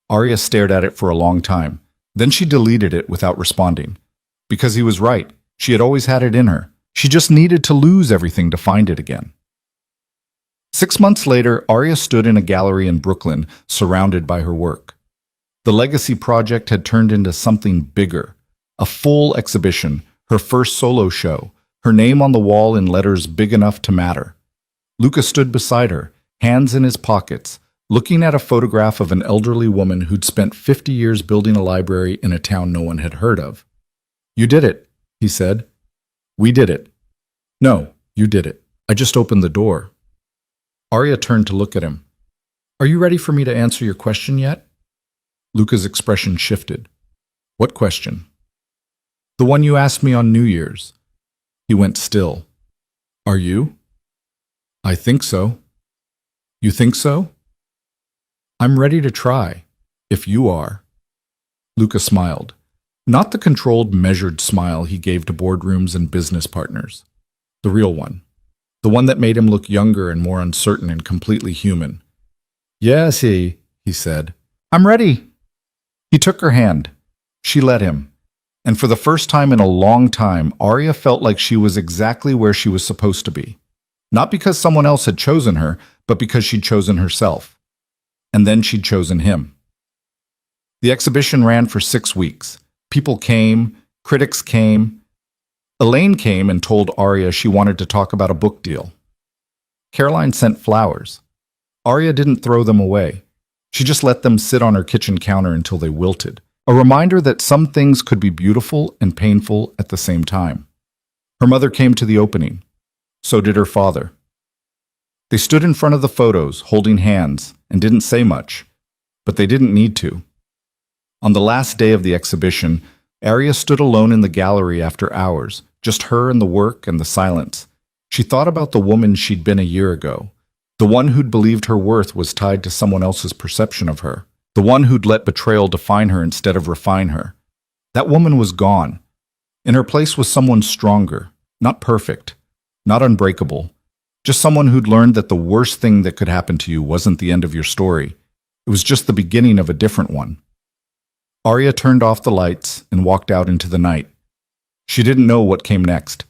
Arya stared at it for a long time. Then she deleted it without responding. Because he was right. She had always had it in her. She just needed to lose everything to find it again. 6 months later, Arya stood in a gallery in Brooklyn, surrounded by her work. The Legacy project had turned into something bigger. A full exhibition, her first solo show, her name on the wall in letters big enough to matter. Luca stood beside her, hands in his pockets, looking at a photograph of an elderly woman who'd spent 50 years building a library in a town no one had heard of. You did it, he said. We did it. No, you did it. I just opened the door. Arya turned to look at him. Are you ready for me to answer your question yet? Luca's expression shifted. What question? The one you asked me on New Year's. He went still. Are you? I think so. You think so? I'm ready to try, if you are. Luca smiled. Not the controlled, measured smile he gave to boardrooms and business partners. The real one. The one that made him look younger and more uncertain and completely human. Yes, he said. I'm ready. He took her hand. She let him. And for the first time in a long time, Arya felt like she was exactly where she was supposed to be. Not because someone else had chosen her, but because she'd chosen herself. And then she'd chosen him. The exhibition ran for 6 weeks. People came, critics came. Elaine came and told Arya she wanted to talk about a book deal. Caroline sent flowers. Arya didn't throw them away. She just let them sit on her kitchen counter until they wilted. A reminder that some things could be beautiful and painful at the same time. Her mother came to the opening. So did her father. They stood in front of the photos, holding hands, and didn't say much, but they didn't need to. On the last day of the exhibition, Arya stood alone in the gallery after hours, just her and the work and the silence. She thought about the woman she'd been a year ago, the one who'd believed her worth was tied to someone else's perception of her, the one who'd let betrayal define her instead of refine her. That woman was gone. In her place was someone stronger, not perfect, not unbreakable, just someone who'd learned that the worst thing that could happen to you wasn't the end of your story. It was just the beginning of a different one. Arya turned off the lights and walked out into the night. She didn't know what came next.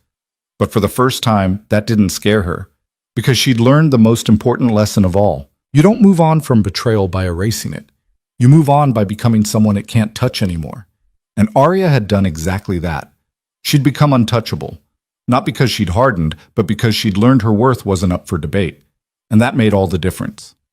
But for the first time, that didn't scare her, because she'd learned the most important lesson of all. You don't move on from betrayal by erasing it. You move on by becoming someone it can't touch anymore. And Arya had done exactly that. She'd become untouchable. Not because she'd hardened, but because she'd learned her worth wasn't up for debate. And that made all the difference.